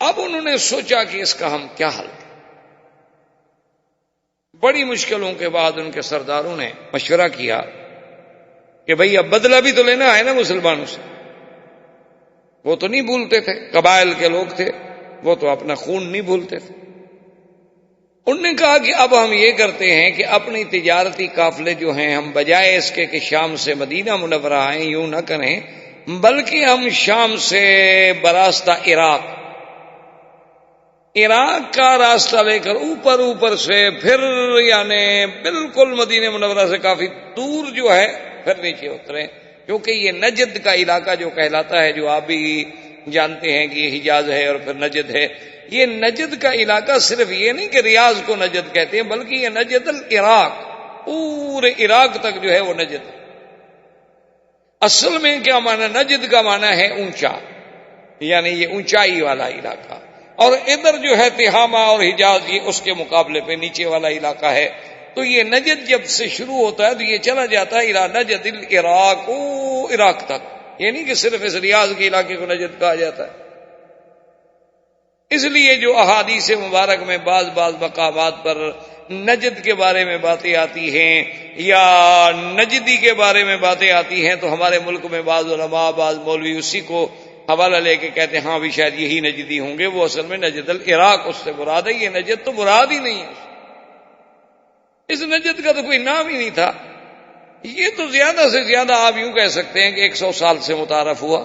اب انہوں نے سوچا کہ اس کا ہم کیا حل کریں۔ بڑی مشکلوں کے بعد ان کے سرداروں نے مشورہ کیا کہ بھئی اب بدلہ بھی تو لینا ہے نا مسلمانوں سے، وہ تو نہیں بھولتے تھے، قبائل کے لوگ تھے، وہ تو اپنا خون نہیں بھولتے تھے۔ انہوں نے کہا کہ اب ہم یہ کرتے ہیں کہ اپنی تجارتی قافلے جو ہیں ہم بجائے اس کے کہ شام سے مدینہ منورہ آئیں، یوں نہ کریں، بلکہ ہم شام سے براستہ عراق کا راستہ لے کر اوپر سے پھر یعنی بالکل مدینہ منورہ سے کافی دور جو ہے پھر نیچے اتریں، کیونکہ یہ نجد کا علاقہ جو کہلاتا ہے، جو آپ بھی جانتے ہیں کہ یہ حجاز ہے اور پھر نجد ہے، یہ نجد کا علاقہ صرف یہ نہیں کہ ریاض کو نجد کہتے ہیں، بلکہ یہ نجد العراق، پورے عراق تک جو ہے وہ نجد ہے۔ اصل میں کیا معنی؟ نجد کا معنی ہے اونچا، یعنی یہ اونچائی والا علاقہ، اور ادھر جو ہے تہامہ اور حجاز یہ اس کے مقابلے پہ نیچے والا علاقہ ہے۔ تو یہ نجد جب سے شروع ہوتا ہے تو یہ چلا جاتا ہے الی نجد العراق، عراق تک، یہ نہیں کہ صرف اس ریاض کے علاقے کو نجد کہا جاتا ہے۔ اس لیے جو احادیث مبارک میں بعض مقامات پر نجد کے بارے میں باتیں آتی ہیں یا نجدی کے بارے میں باتیں آتی ہیں، تو ہمارے ملک میں بعض علماء بعض مولوی اسی کو حوالہ لے کے کہتے ہیں ہاں بھی شاید یہی نجدی ہوں گے، وہ اصل میں نجد العراق اس سے مراد ہے، یہ نجد تو مراد ہی نہیں ہے، اس نجد کا تو کوئی نام ہی نہیں تھا۔ یہ تو زیادہ سے زیادہ آپ یوں کہہ سکتے ہیں کہ 100 سال سے متعارف ہوا،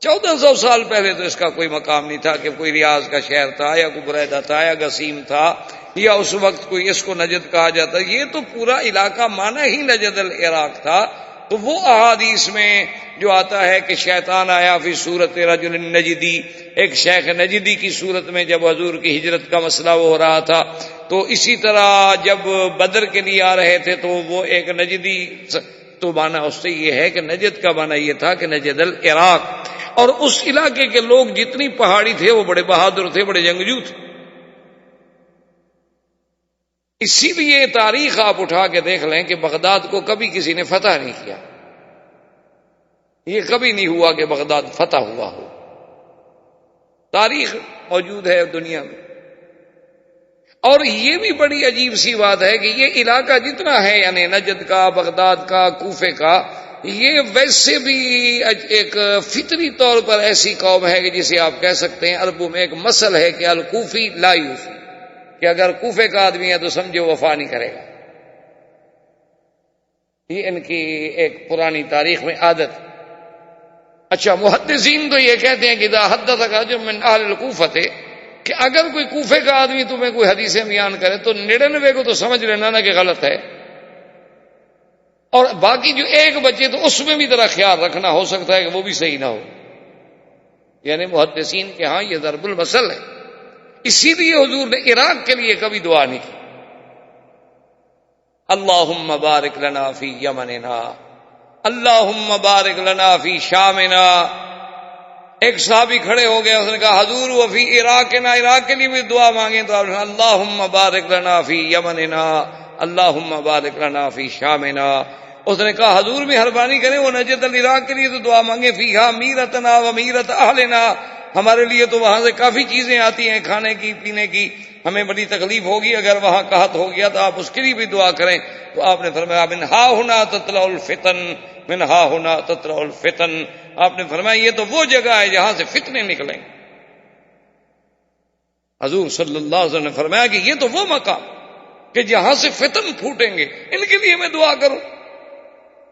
1400 سال پہلے تو اس کا کوئی مقام نہیں تھا کہ کوئی ریاض کا شہر تھا یا کوئی بریدہ تھا یا گسیم تھا یا اس وقت کوئی اس کو نجد کہا جاتا، یہ تو پورا علاقہ مانا ہی نجد العراق تھا۔ تو وہ احادیث میں جو آتا ہے کہ شیطان آیا فی صورت رجل نجدی، ایک شیخ نجدی کی صورت میں جب حضور کی ہجرت کا مسئلہ وہ ہو رہا تھا، تو اسی طرح جب بدر کے لیے آ رہے تھے تو وہ ایک نجدی، تو مانا اس سے یہ ہے کہ نجد کا مانا یہ تھا کہ نجد العراق، اور اس علاقے کے لوگ جتنی پہاڑی تھے وہ بڑے بہادر تھے، بڑے جنگجو تھے۔ اسی لیے تاریخ آپ اٹھا کے دیکھ لیں کہ بغداد کو کبھی کسی نے فتح نہیں کیا، یہ کبھی نہیں ہوا کہ بغداد فتح ہوا ہو، تاریخ موجود ہے دنیا میں۔ اور یہ بھی بڑی عجیب سی بات ہے کہ یہ علاقہ جتنا ہے یعنی نجد کا، بغداد کا، کوفے کا، یہ ویسے بھی ایک فطری طور پر ایسی قوم ہے کہ جسے آپ کہہ سکتے ہیں، عربوں میں ایک مثل ہے کہ الکوفی لا یوفی، کہ اگر کوفے کا آدمی ہے تو سمجھو وفا نہیں کرے گا، یہ ان کی ایک پرانی تاریخ میں عادت۔ اچھا، محدثین تو یہ کہتے ہیں کہ اذا حدثک رجل من اہل الکوفہ، کہ اگر کوئی کوفے کا آدمی تمہیں کوئی حدیثیں بیان کرے تو 99 کو تو سمجھ لینا نا کہ غلط ہے، اور باقی جو ایک بچے تو اس میں بھی ذرا خیال رکھنا، ہو سکتا ہے کہ وہ بھی صحیح نہ ہو، یعنی محدثین کے ہاں یہ ضرب المثل ہے۔ اسی لیے حضور نے عراق کے لیے کبھی دعا نہیں کی، اللہم بارک لنا فی یمننا، اللہم بارک لنا فی شامنا۔ ایک صحابی کھڑے ہو گئے، اس نے کہا حضور وفی عراقنا، عراق کے لیے بھی دعا مانگیں، تو آپ نے اللہم بارک لنا فی یمننا، اللہم بارک لنا فی شامنا۔ اس نے کہا حضور بھی مہربانی کریں وہ نجد العراق کے لیے تو دعا مانگیں، فیہا میرتنا و میرت اہلنا، ہمارے لیے تو وہاں سے کافی چیزیں آتی ہیں کھانے کی پینے کی، ہمیں بڑی تکلیف ہوگی اگر وہاں قحط ہو گیا، تو آپ اس کے لیے بھی دعا کریں۔ تو آپ نے فرمایا من ہا ہنا تطلع الفتن، من ہا ہنا تطلع الفتن، آپ نے فرمایا یہ تو وہ جگہ ہے جہاں سے فتنے نکلیں۔ حضور صلی اللہ علیہ وسلم نے فرمایا کہ یہ تو وہ مقام کہ جہاں سے فتن پھوٹیں گے، ان کے لیے میں دعا کروں۔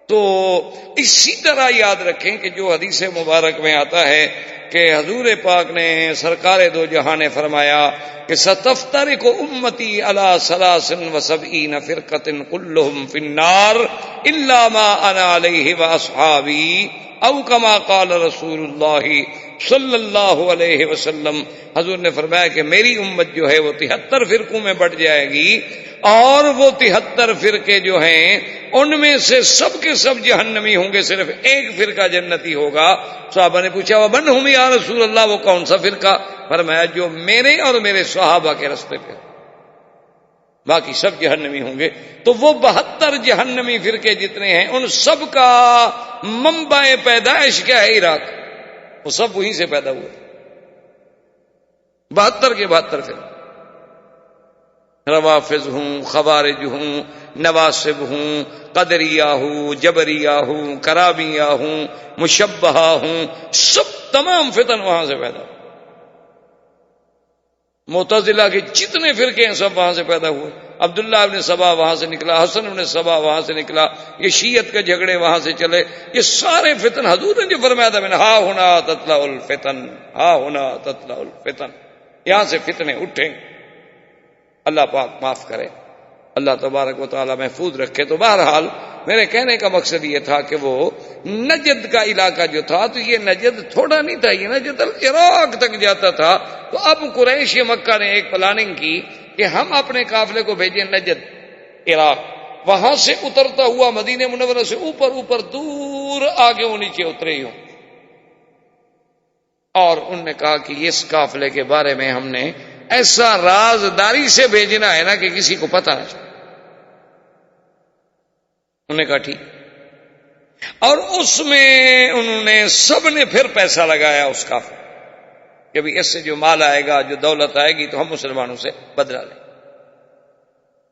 تو اسی طرح یاد رکھیں کہ جو حدیث مبارک میں آتا ہے کہ حضور پاک نے سرکار دو جہاں نے فرمایا کہ ستفترق امتی علی 73 فرقۃ کلہم فی النار الا ما انا علیہ واصحابی، او کما قال رسول اللہ صلی اللہ علیہ وسلم، حضور نے فرمایا کہ میری امت جو ہے وہ 73 فرقوں میں بٹ جائے گی، اور وہ 73 فرقے جو ہیں ان میں سے سب کے سب جہنمی ہوں گے، صرف ایک فرقہ جنتی ہوگا۔ صحابہ نے پوچھا ومن ہم یا رسول اللہ، وہ کون سا فرقہ؟ فرمایا جو میرے اور میرے صحابہ کے راستے پہ، باقی سب جہنمی ہوں گے۔ تو وہ 72 جہنمی فرقے جتنے ہیں ان سب کا منبع پیدائش کیا ہے؟ عراق، وہ سب وہیں سے پیدا ہوئے، 72 کے 72 فرقے، روافض ہوں، خوارج ہوں، نواصب ہوں، قدریہ ہوں، جبریہ ہوں، کرابیہ ہوں، مشبہہ ہوں، سب تمام فتن وہاں سے پیدا ہوئے۔ معتزلہ کے جتنے فرقے ہیں سب وہاں سے پیدا ہوئے، عبداللہ ابن سبا وہاں سے نکلا، حسن ابن سبا وہاں سے نکلا، یہ شیعت کے جھگڑے وہاں سے چلے، یہ سارے فتن حضور نے جو فرمایا تھا میں نے ہا ہونا تطلع الفتن، ہا ہونا تطلع الفتن، یہاں سے فتنے اٹھیں۔ اللہ پاک معاف کرے، اللہ تبارک و تعالی محفوظ رکھے۔ تو بہرحال میرے کہنے کا مقصد یہ تھا کہ وہ نجد کا علاقہ جو تھا، تو یہ نجد تھوڑا نہیں تھا، یہ نجد عراق تک جاتا تھا۔ تو اب قریش مکہ نے ایک پلاننگ کی کہ ہم اپنے قافلے کو بھیجیں نجد، عراق، وہاں سے اترتا ہوا مدینہ منورہ سے اوپر اوپر دور آگے وہ نیچے اترے ہی ہوں۔ اور انہوں نے کہا کہ اس قافلے کے بارے میں ہم نے ایسا رازداری سے بھیجنا ہے نا کہ کسی کو پتہ نہ چلے۔ انہوں نے کہا ٹھیک، اور اس میں انہوں نے سب نے پھر پیسہ لگایا اس قافلے کہ بھی اس سے جو مال آئے گا، جو دولت آئے گی تو ہم مسلمانوں سے بدلہ لیں۔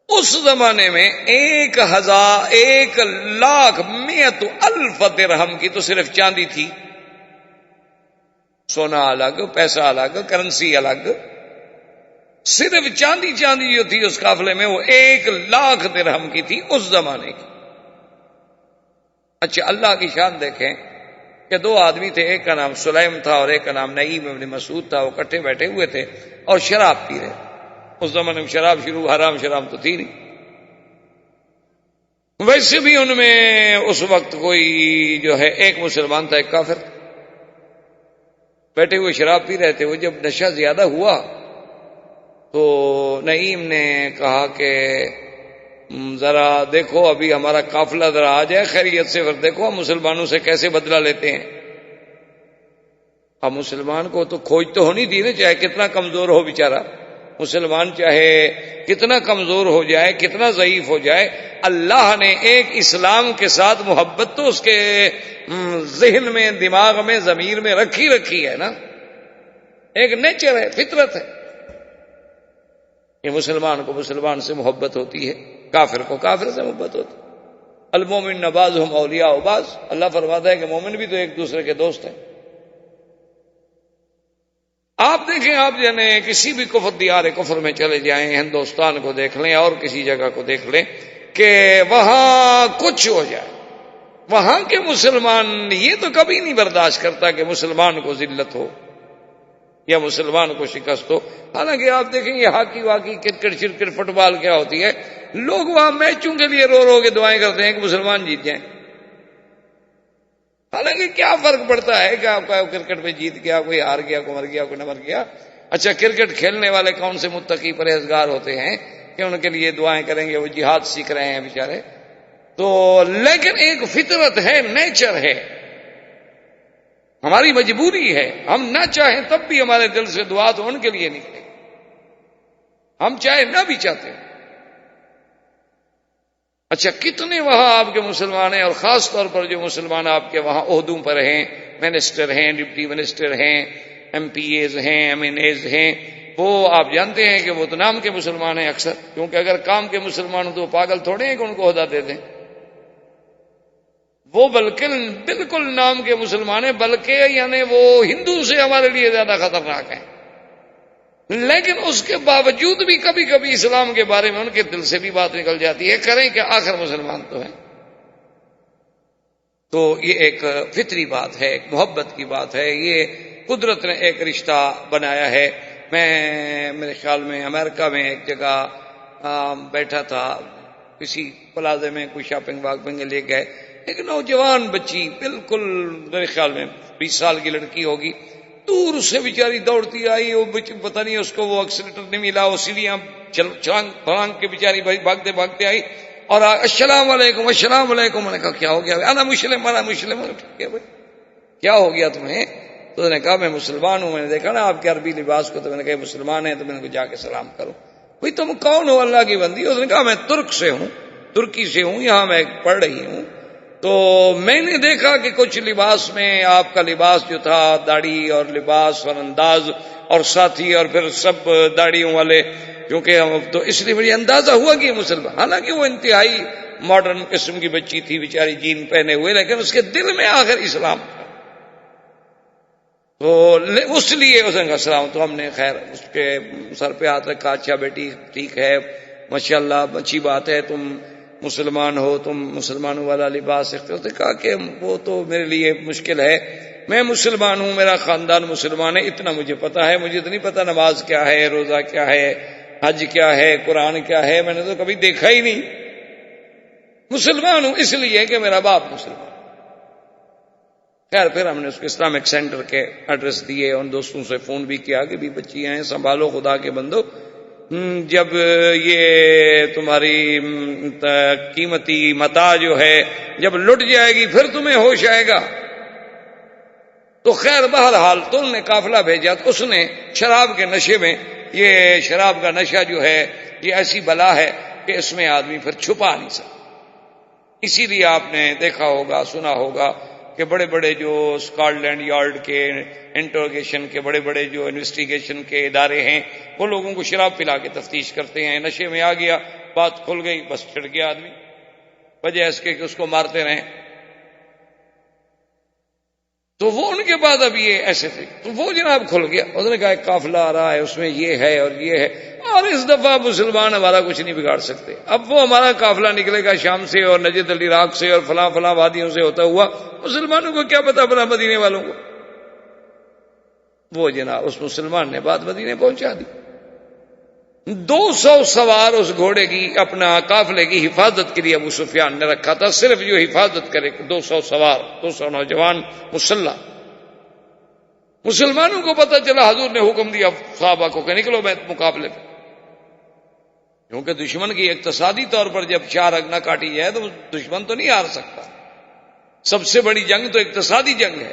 اس زمانے میں 1,100,000 درہم کی تو صرف چاندی تھی، سونا الگ، پیسہ الگ، کرنسی الگ، صرف چاندی جو تھی اس قافلے میں وہ 1,00,000 درہم کی تھی اس زمانے کی۔ اچھا اللہ کی شان دیکھیں کہ 2 آدمی تھے، ایک کا نام سلیم تھا اور ایک کا نام نعیم ابن مسعود تھا، وہ کٹھے بیٹھے ہوئے تھے اور شراب پی رہے۔ اس زمانے میں شراب شروع، حرام شراب تو تھی نہیں، ویسے بھی ان میں اس وقت کوئی جو ہے ایک مسلمان تھا، ایک کافر، بیٹھے ہوئے شراب پی رہے تھے۔ وہ جب نشہ زیادہ ہوا تو نعیم نے کہا کہ ذرا دیکھو ابھی ہمارا قافلہ ذرا آ جائے خیریت سے، پھر دیکھو ہم مسلمانوں سے کیسے بدلہ لیتے ہیں۔ اب مسلمان کو تو کھوج تو ہونی تھی نا، چاہے کتنا کمزور ہو بیچارہ مسلمان، چاہے کتنا کمزور ہو جائے، کتنا ضعیف ہو جائے، اللہ نے ایک اسلام کے ساتھ محبت تو اس کے ذہن میں، دماغ میں، ضمیر میں رکھی ہے نا، ایک نیچر ہے، فطرت ہے۔ یہ مسلمان کو مسلمان سے محبت ہوتی ہے، کافر کو کافر سے محبت ہوتی ہے۔ المومن بعضهم اولیاء بعض، اللہ فرماتا ہے کہ مومن بھی تو ایک دوسرے کے دوست ہیں۔ آپ دیکھیں، آپ یعنی کسی بھی کفر دیار کفر میں چلے جائیں، ہندوستان کو دیکھ لیں اور کسی جگہ کو دیکھ لیں کہ وہاں کچھ ہو جائے، وہاں کے مسلمان یہ تو کبھی نہیں برداشت کرتا کہ مسلمان کو ذلت ہو یا مسلمان کو شکست ہو۔ حالانکہ آپ دیکھیں یہ ہاکی واکی، کرکٹ شرکٹ، فٹ بال کیا ہوتی ہے، لوگ وہاں میچوں کے لیے رو رو کے دعائیں کرتے ہیں کہ مسلمان جیت جائیں۔ حالانکہ کیا فرق پڑتا ہے کہ آپ کا کرکٹ میں جیت گیا، کوئی ہار گیا، کوئی مر گیا، کوئی نہ مر گیا۔ اچھا کرکٹ کھیلنے والے کون سے متقی پرہیزگار ہوتے ہیں کہ ان کے لیے دعائیں کریں گے، وہ جہاد سیکھ رہے ہیں بیچارے۔ تو لیکن ایک فطرت ہے، نیچر ہے، ہماری مجبوری ہے، ہم نہ چاہیں تب بھی ہمارے دل سے دعا تو ان کے لیے نکلے، ہم چاہے نہ بھی چاہتے ہیں۔ اچھا کتنے وہاں آپ کے مسلمان ہیں، اور خاص طور پر جو مسلمان آپ کے وہاں عہدوں پر ہیں، منسٹر ہیں، ڈپٹی منسٹر ہیں، ایم پی ایز ہیں، ایم این ایز ہیں، وہ آپ جانتے ہیں کہ وہ تو نام کے مسلمان ہیں اکثر، کیونکہ اگر کام کے مسلمان ہوں تو وہ پاگل تھوڑے ہیں کہ ان کو عہدہ دے دیں، وہ بلکہ بالکل نام کے مسلمان ہیں، بلکہ یعنی وہ ہندو سے ہمارے لیے زیادہ خطرناک ہیں۔ لیکن اس کے باوجود بھی کبھی کبھی اسلام کے بارے میں ان کے دل سے بھی بات نکل جاتی ہے، کریں کہ آخر مسلمان تو ہیں۔ تو یہ ایک فطری بات ہے، ایک محبت کی بات ہے، یہ قدرت نے ایک رشتہ بنایا ہے۔ میں میرے خیال میں امریکہ میں ایک جگہ بیٹھا تھا، کسی پلازے میں کوئی شاپنگ واپنگ لے گئے، ایک نوجوان بچی، بالکل میرے خیال میں 20 سال کی لڑکی ہوگی، دور سے بیچاری دوڑتی آئی، وہ پتہ نہیں اس کو وہ ایکسیلیٹر نہیں ملا، وہ سیڑھیاں چھلانگ پھلانگ کے بیچاری بھاگتے بھاگتے آئی اور السلام علیکم السلام علیکم. میں نے کہا کیا ہو گیا؟ انا مسلم انا مسلم. ٹھیک ہے بھائی، کیا ہو گیا تمہیں؟ تو اس نے کہا میں مسلمان ہوں، میں نے دیکھا نا آپ کے عربی لباس کو، تو میں نے کہا مسلمان ہیں، تو میں نے کہا جا کے سلام کرو. بھائی تم کون ہو اللہ کی بندی؟ اس نے کہا میں ترک سے ہوں، ترکی سے ہوں، یہاں میں پڑھ رہی ہوں. تو میں نے دیکھا کہ کچھ لباس میں آپ کا لباس جو تھا، داڑھی اور لباس اور انداز اور ساتھی اور پھر سب داڑھیوں والے، کیونکہ تو اس لیے مجھے اندازہ ہوا کہ یہ مسلمان، حالانکہ وہ انتہائی ماڈرن قسم کی بچی تھی بیچاری، جین پہنے ہوئے، لیکن اس کے دل میں آخر اسلام تھا. تو اس لیے اس نے کہا السلام. تو ہم نے خیر اس کے سر پہ ہاتھ رکھا، اچھا بیٹی ٹھیک ہے، ماشاءاللہ اچھی بات ہے، تم مسلمان ہو، تم مسلمانوں والا لباس اختیار. تو کہا کہ وہ تو میرے لیے مشکل ہے، میں مسلمان ہوں، میرا خاندان مسلمان ہے، اتنا مجھے پتا ہے، مجھے تو نہیں پتا نماز کیا ہے، روزہ کیا ہے، حج کیا ہے، قرآن کیا ہے، میں نے تو کبھی دیکھا ہی نہیں. مسلمان ہوں اس لیے کہ میرا باپ مسلمان. خیر پھر ہم نے اس کو اسلامک سینٹر کے ایڈریس دیے، ان دوستوں سے فون بھی کیا کہ بھی بچی ہیں، سنبھالو خدا کے بندو، جب یہ تمہاری قیمتی متاع جو ہے جب لٹ جائے گی پھر تمہیں ہوش آئے گا. تو خیر بہرحال تو انہوں نے قافلہ بھیجا. تو اس نے شراب کے نشے میں، یہ شراب کا نشہ جو ہے یہ ایسی بلا ہے کہ اس میں آدمی پھر چھپا نہیں سکتا. اسی لیے آپ نے دیکھا ہوگا، سنا ہوگا کہ بڑے بڑے جو اسکاٹ لینڈ یارڈ کے انٹروگیشن کے بڑے بڑے جو انویسٹیگیشن کے ادارے ہیں، وہ لوگوں کو شراب پلا کے تفتیش کرتے ہیں. نشے میں آ گیا، بات کھل گئی، بس چڑھ گیا آدمی، وجہ اس کے کہ اس کو مارتے رہیں. تو وہ ان کے بعد اب یہ ایسے تھے، تو وہ جناب کھل گیا. اس نے کہا ایک قافلہ آ رہا ہے، اس میں یہ ہے اور یہ ہے، اور اس دفعہ مسلمان ہمارا کچھ نہیں بگاڑ سکتے. اب وہ ہمارا قافلہ نکلے گا شام سے اور نجد العراق سے اور فلاں فلاں وادیوں سے ہوتا ہوا، مسلمانوں کو کیا پتا اپنا مدینے والوں کو. وہ جناب اس مسلمان نے بات مدینے پہنچا دی. 200 سوار اس گھوڑے کی، اپنا قافلے کی حفاظت کے لیے ابو سفیان نے رکھا تھا، صرف جو حفاظت کرے. 200 سوار، 200 نوجوان مسلح. مسلمانوں کو پتہ چلا، حضور نے حکم دیا صحابہ کو کہ نکلو میں مقابلے پہ، کیونکہ دشمن کی اقتصادی طور پر جب چار رگ نہ کاٹی جائے تو دشمن تو نہیں ہار سکتا. سب سے بڑی جنگ تو اقتصادی جنگ ہے.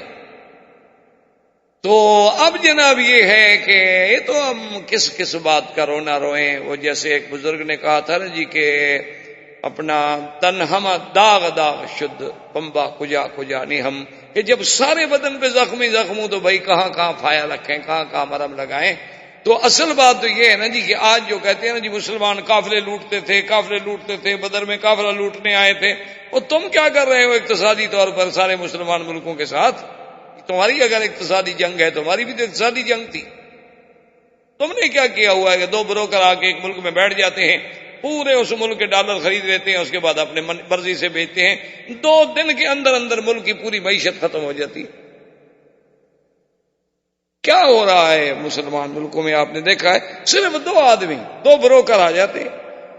تو اب جناب یہ ہے کہ یہ تو ہم کس بات کا رونا روئیں. وہ جیسے ایک بزرگ نے کہا تھا نا جی کہ اپنا تن ہم داغ داغ شد پمبا کجا کجا نہیں ہم، کہ جب سارے بدن پہ زخمی زخموں تو بھائی کہاں کہاں پھایا رکھیں، کہاں کہاں مرہم لگائیں. تو اصل بات تو یہ ہے نا جی کہ آج جو کہتے ہیں نا جی مسلمان قافلے لوٹتے تھے، قافلے لوٹتے تھے، بدر میں قافلہ لوٹنے آئے تھے، اور تم کیا کر رہے ہو اقتصادی طور پر سارے مسلمان ملکوں کے ساتھ؟ تمہاری اگر اقتصادی جنگ ہے، تمہاری بھی تو اقتصادی جنگ تھی. تم نے کیا کیا ہوا ہے کہ 2 بروکر آ کے ایک ملک میں بیٹھ جاتے ہیں، پورے اس ملک کے ڈالر خرید لیتے ہیں، اس کے بعد اپنے مرضی سے بیچتے ہیں، 2 دن کے اندر اندر ملک کی پوری معیشت ختم ہو جاتی. کیا ہو رہا ہے مسلمان ملکوں میں؟ آپ نے دیکھا ہے صرف 2 آدمی، 2 بروکر آ جاتے ہیں،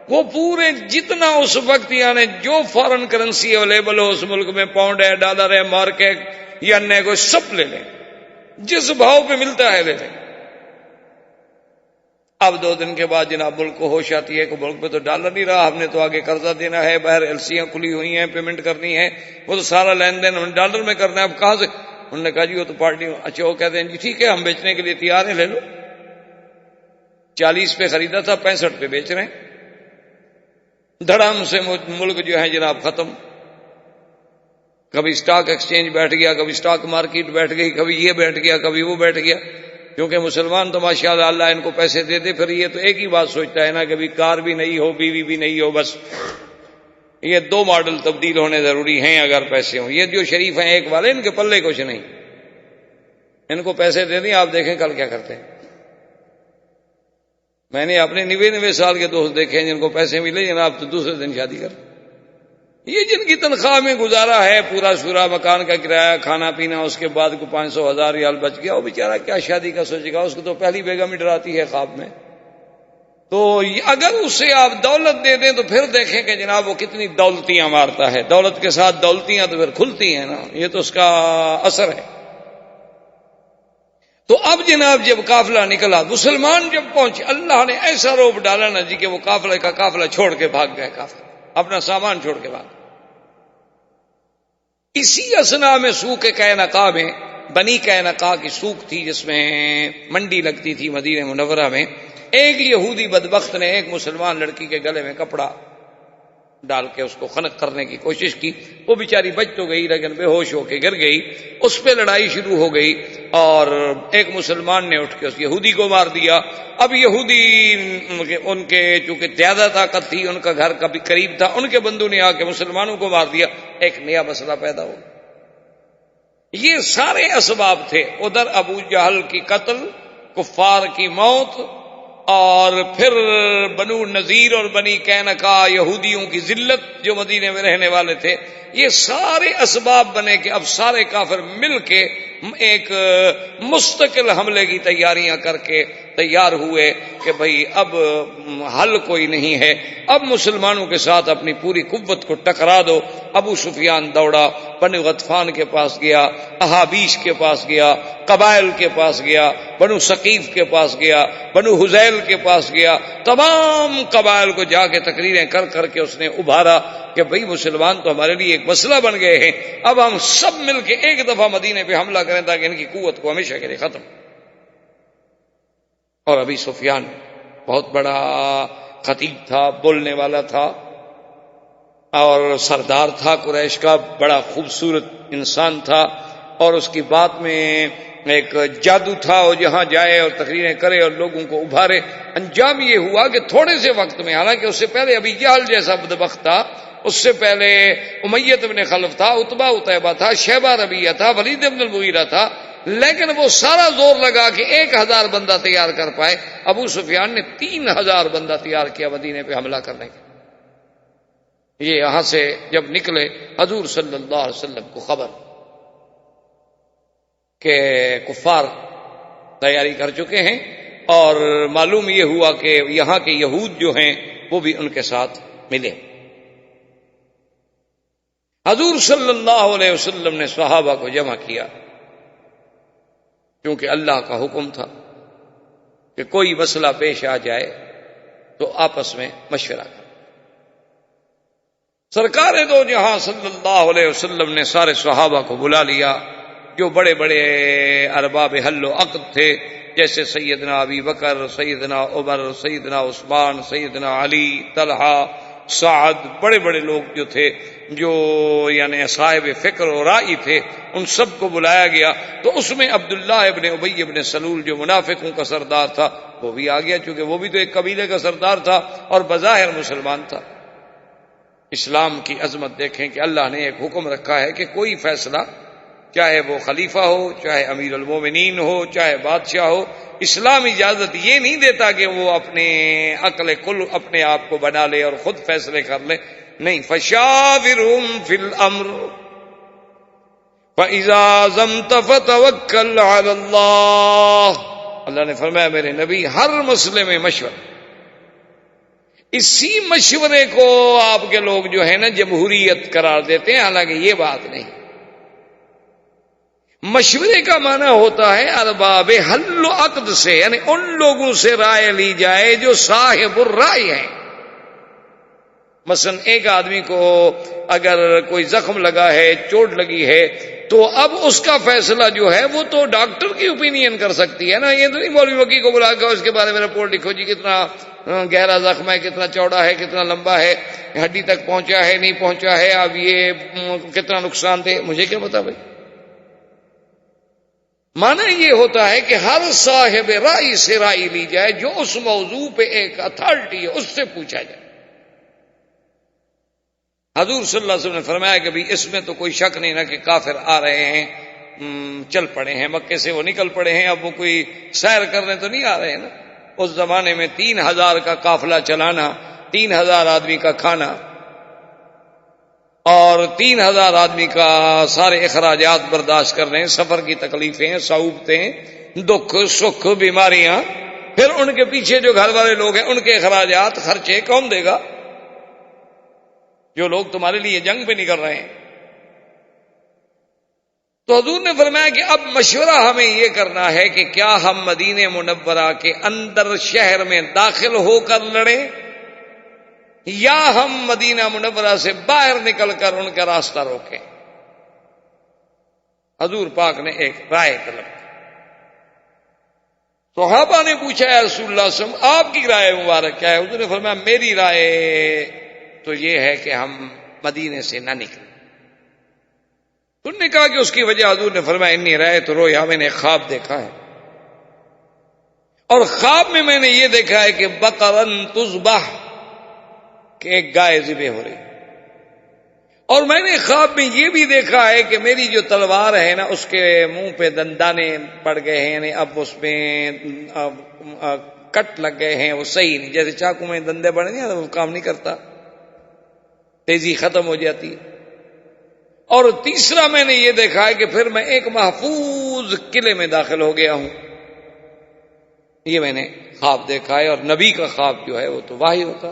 وہ پورے جتنا اس وقت یعنی جو فارن کرنسی اویلیبل ہو اس ملک میں، پاؤنڈ ہے، ڈالر ہے، مارک ہے یا نئے کوئی، سب لے لیں، جس بھاؤ پہ ملتا ہے لے لیں. اب 2 دن کے بعد جناب ملک کو ہوش آتی ہے کہ ملک پہ تو ڈالر نہیں رہا، ہم نے تو آگے قرضہ دینا ہے، باہر ایلسیاں کھلی ہوئی ہیں، پیمنٹ کرنی ہے، وہ تو سارا لین دین ہم ڈالر میں کرنا ہے، اب کہاں سے؟ انہوں نے کہا جی وہ تو پارٹی، اچھا وہ کہتے ہیں جی ٹھیک ہے ہم بیچنے کے لیے تیار ہیں، لے لو. 40 پہ خریدا تھا، 65 پہ بیچ رہے ہیں. دھڑام سے ملک جو ہے جناب ختم. کبھی سٹاک ایکسچینج بیٹھ گیا، کبھی سٹاک مارکیٹ بیٹھ گئی، کبھی یہ بیٹھ گیا، کبھی وہ بیٹھ گیا. کیونکہ مسلمان تو ماشاءاللہ اللہ ان کو پیسے دے دے، پھر یہ تو ایک ہی بات سوچتا ہے نا کہ بھی کار بھی نہیں ہو، بیوی بھی نہیں ہو، بس یہ 2 ماڈل تبدیل ہونے ضروری ہیں اگر پیسے ہوں. یہ جو شریف ہیں ایک والے، ان کے پلے کچھ نہیں، ان کو پیسے دے دیں، آپ دیکھیں کل کیا کرتے ہیں. میں نے اپنے 90 سال کے دوست دیکھے ہیں جن کو پیسے ملے جناب تو دوسرے دن شادی کر. یہ جن کی تنخواہ میں گزارا ہے پورا سورا، مکان کا کرایہ، کھانا پینا، اس کے بعد کو 500,000 ریال بچ گیا، وہ بیچارہ کیا شادی کا سوچے گا؟ اس کو تو پہلی بیگم ہی ڈراتی ہے خواب میں. تو اگر اسے آپ دولت دے دیں تو پھر دیکھیں کہ جناب وہ کتنی دولتیاں مارتا ہے. دولت کے ساتھ دولتیاں تو پھر کھلتی ہیں نا، یہ تو اس کا اثر ہے. تو اب جناب جب قافلہ نکلا، مسلمان جب پہنچے، اللہ نے ایسا روب ڈالا نا جی کہ وہ قافلہ چھوڑ کے بھاگ گئے، قافلہ اپنا سامان چھوڑ کے بھاگ گئے۔ اسی اسنا میں سوق قینقاع میں، بنی قینقاع کی سوق تھی جس میں منڈی لگتی تھی مدینہ منورہ میں، ایک یہودی بدبخت نے ایک مسلمان لڑکی کے گلے میں کپڑا ڈال کے اس کو خنق کرنے کی کوشش کی، وہ بیچاری بچ تو گئی لیکن بے ہوش ہو کے گر گئی، اس پہ لڑائی شروع ہو گئی اور ایک مسلمان نے اٹھ کے اس یہودی کو مار دیا۔ اب یہودی ان کے چونکہ زیادہ طاقت تھی، ان کا گھر کبھی قریب تھا، ان کے بندوں نے آ کے مسلمانوں کو مار دیا، ایک نیا مسئلہ پیدا ہو گیا۔ یہ سارے اسباب تھے، ادھر ابو جہل کی قتل، کفار کی موت، اور پھر بنو نذیر اور بنی قینقاع یہودیوں کی ذلت جو مدینے میں رہنے والے تھے، یہ سارے اسباب بنے کہ اب سارے کافر مل کے ایک مستقل حملے کی تیاریاں کر کے تیار ہوئے کہ بھئی اب حل کوئی نہیں ہے، اب مسلمانوں کے ساتھ اپنی پوری قوت کو ٹکرا دو۔ ابو سفیان دوڑا، بنو غطفان کے پاس گیا، احابیش کے پاس گیا، قبائل کے پاس گیا، بنو ثقیف کے پاس گیا، بنو حذیل کے پاس گیا، تمام قبائل کو جا کے تقریریں کر کر کے اس نے ابھارا کہ بھئی مسلمان تو ہمارے لیے ایک مسئلہ بن گئے ہیں، اب ہم سب مل کے ایک دفعہ مدینے پہ حملہ کریں تاکہ ان کی قوت کو ہمیشہ کے لیے ختم۔ اور ابی سفیان بہت بڑا خطیب تھا، بولنے والا تھا اور سردار تھا قریش کا، بڑا خوبصورت انسان تھا، اور اس کی بات میں ایک جادو تھا، وہ جہاں جائے اور تقریریں کرے اور لوگوں کو ابھارے۔ انجام یہ ہوا کہ تھوڑے سے وقت میں، حالانکہ اس سے پہلے ابی جہل جیسا بدبخت تھا، اس سے پہلے امیہ بن خلف تھا، عتبہ عتیبہ تھا، شیبہ ربیعہ تھا، ولید بن المغیرہ تھا، لیکن وہ سارا زور لگا کہ 1000 بندہ تیار کر پائے۔ ابو سفیان نے 3000 بندہ تیار کیا مدینے پہ حملہ کرنے کے۔ یہ یہاں سے جب نکلے، حضور صلی اللہ علیہ وسلم کو خبر کہ کفار تیاری کر چکے ہیں، اور معلوم یہ ہوا کہ یہاں کے یہود جو ہیں وہ بھی ان کے ساتھ ملے۔ حضور صلی اللہ علیہ وسلم نے صحابہ کو جمع کیا، کیونکہ اللہ کا حکم تھا کہ کوئی مسئلہ پیش آ جائے تو آپس میں مشورہ کریں۔ سرکار دو جہاں صلی اللہ علیہ وسلم نے سارے صحابہ کو بلا لیا، جو بڑے بڑے ارباب حل و عقد تھے، جیسے سیدنا ابی بکر، سیدنا عمر، سیدنا عثمان، سیدنا علی، طلحہ، سعد، بڑے بڑے لوگ جو تھے، جو یعنی صاحب فکر و رائی تھے، ان سب کو بلایا گیا۔ تو اس میں عبداللہ ابن ابی ابن سلول جو منافقوں کا سردار تھا وہ بھی آ گیا، چونکہ وہ بھی تو ایک قبیلے کا سردار تھا اور بظاہر مسلمان تھا۔ اسلام کی عظمت دیکھیں کہ اللہ نے ایک حکم رکھا ہے کہ کوئی فیصلہ، چاہے وہ خلیفہ ہو، چاہے امیر المومنین ہو، چاہے بادشاہ ہو، اسلام اجازت یہ نہیں دیتا کہ وہ اپنے عقل کل اپنے آپ کو بنا لے اور خود فیصلے کر لے، نہیں، فشاورہم فی الامر فاذا عزمت فتوکل علی اللہ۔ اللہ نے فرمایا میرے نبی ہر مسئلے میں مشورہ، اسی مشورے کو آپ کے لوگ جو ہے نا جمہوریت قرار دیتے ہیں، حالانکہ یہ بات نہیں۔ مشورے کا معنی ہوتا ہے ارباب حل و عقد سے، یعنی ان لوگوں سے رائے لی جائے جو صاحب الرائے ہیں۔ مثلا ایک آدمی کو اگر کوئی زخم لگا ہے، چوٹ لگی ہے، تو اب اس کا فیصلہ جو ہے وہ تو ڈاکٹر کی اوپینین کر سکتی ہے نا، یہ تو نہیں مولوی وکیل کو بلا کر اس کے بارے میں رپورٹ لکھو جی کتنا گہرا زخم ہے، کتنا چوڑا ہے، کتنا لمبا ہے، ہڈی تک پہنچا ہے نہیں پہنچا ہے، اب یہ کتنا نقصان دے، مجھے کیا پتا بھائی۔ معنی یہ ہوتا ہے کہ ہر صاحب رائے سے رائے لی جائے، جو اس موضوع پہ ایک اتھارٹی ہے اس سے پوچھا جائے۔ حضور صلی اللہ علیہ وسلم نے فرمایا کہ بھی اس میں تو کوئی شک نہیں نا کہ کافر آ رہے ہیں، چل پڑے ہیں مکے سے، وہ نکل پڑے ہیں، اب وہ کوئی سیر کرنے تو نہیں آ رہے ہیں نا۔ اس زمانے میں 3000 کا قافلہ چلانا، 3000 آدمی کا کھانا اور 3000 آدمی کا سارے اخراجات برداشت کر رہے ہیں، سفر کی تکلیفیں، صعوبتیں، دکھ سکھ، بیماریاں، پھر ان کے پیچھے جو گھر والے لوگ ہیں ان کے اخراجات، خرچے کون دے گا؟ جو لوگ تمہارے لیے جنگ پہ نکل رہے ہیں۔ تو حضور نے فرمایا کہ اب مشورہ ہمیں یہ کرنا ہے کہ کیا ہم مدینہ منورہ کے اندر شہر میں داخل ہو کر لڑیں یا ہم مدینہ منورہ سے باہر نکل کر ان کا راستہ روکیں. حضور پاک نے ایک رائے طلب کی. صحابہ نے پوچھا یا رسول اللہ صلی اللہ علیہ وسلم آپ کی رائے مبارک کیا ہے؟ حضور نے فرمایا میری رائے تو یہ ہے کہ ہم مدینے سے نہ نکلیں. انہوں نے کہا کہ اس کی وجہ حضور نے فرمایا انی رائے تو رویا میں نے خواب دیکھا ہے اور خواب میں میں نے یہ دیکھا ہے کہ بقرن تذبح کہ ایک گائے ذبح ہو رہی اور میں نے خواب میں یہ بھی دیکھا ہے کہ میری جو تلوار ہے نا اس کے منہ پہ دندانے پڑ گئے ہیں یعنی اب اس میں کٹ لگ گئے ہیں وہ صحیح نہیں جیسے چاقو میں دندے پڑے نہیں وہ کام نہیں کرتا تیزی ختم ہو جاتی. اور تیسرا میں نے یہ دیکھا ہے کہ پھر میں ایک محفوظ قلعے میں داخل ہو گیا ہوں. یہ میں نے خواب دیکھا ہے اور نبی کا خواب جو ہے وہ تو واہی ہوتا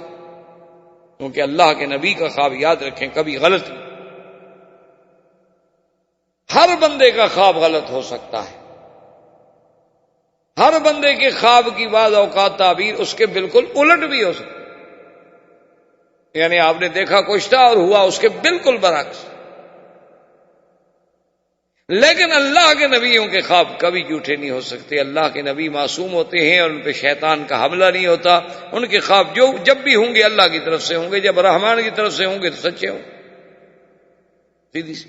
کیونکہ اللہ کے نبی کا خواب یاد رکھیں کبھی غلط نہیں. ہر بندے کا خواب غلط ہو سکتا ہے. ہر بندے کے خواب کی بعض اوقات تعبیر اس کے بالکل الٹ بھی ہو سکتی یعنی آپ نے دیکھا کچھ تھا اور ہوا اس کے بالکل برعکس. لیکن اللہ کے نبیوں کے خواب کبھی جھوٹے نہیں ہو سکتے. اللہ کے نبی معصوم ہوتے ہیں اور ان پہ شیطان کا حملہ نہیں ہوتا. ان کے خواب جو جب بھی ہوں گے اللہ کی طرف سے ہوں گے جب رحمان کی طرف سے ہوں گے تو سچے ہوں سیدھی سی.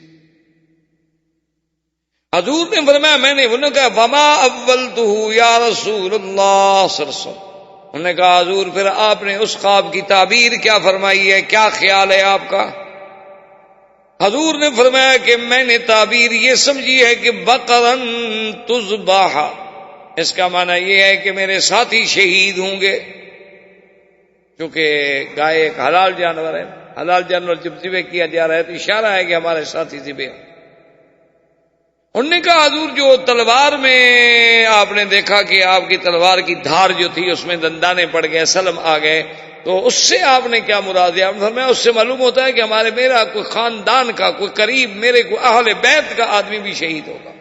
حضور نے فرمایا میں نے انہوں نے کہا وما اولتہ یا رسول اللہ صلی اللہ علیہ وسلم. انہوں نے کہا حضور پھر آپ نے اس خواب کی تعبیر کیا فرمائی ہے کیا خیال ہے آپ کا؟ حضور نے فرمایا کہ میں نے تعبیر یہ سمجھی ہے کہ بقرن تذبح اس کا معنی یہ ہے کہ میرے ساتھی شہید ہوں گے کیونکہ گائے ایک حلال جانور ہے. حلال جانور جب ذبح کیا جا رہا ہے تو اشارہ ہے کہ ہمارے ساتھی ذبح ہوں. انہوں نے کہا حضور جو تلوار میں آپ نے دیکھا کہ آپ کی تلوار کی دھار جو تھی اس میں دندانے پڑ گئے سلم آ گئے تو اس سے آپ نے کیا مراد ہے؟ آپ نے فرمایا اس سے معلوم ہوتا ہے کہ میرا کوئی خاندان کا کوئی قریب میرے کوئی اہل بیت کا آدمی بھی شہید ہوگا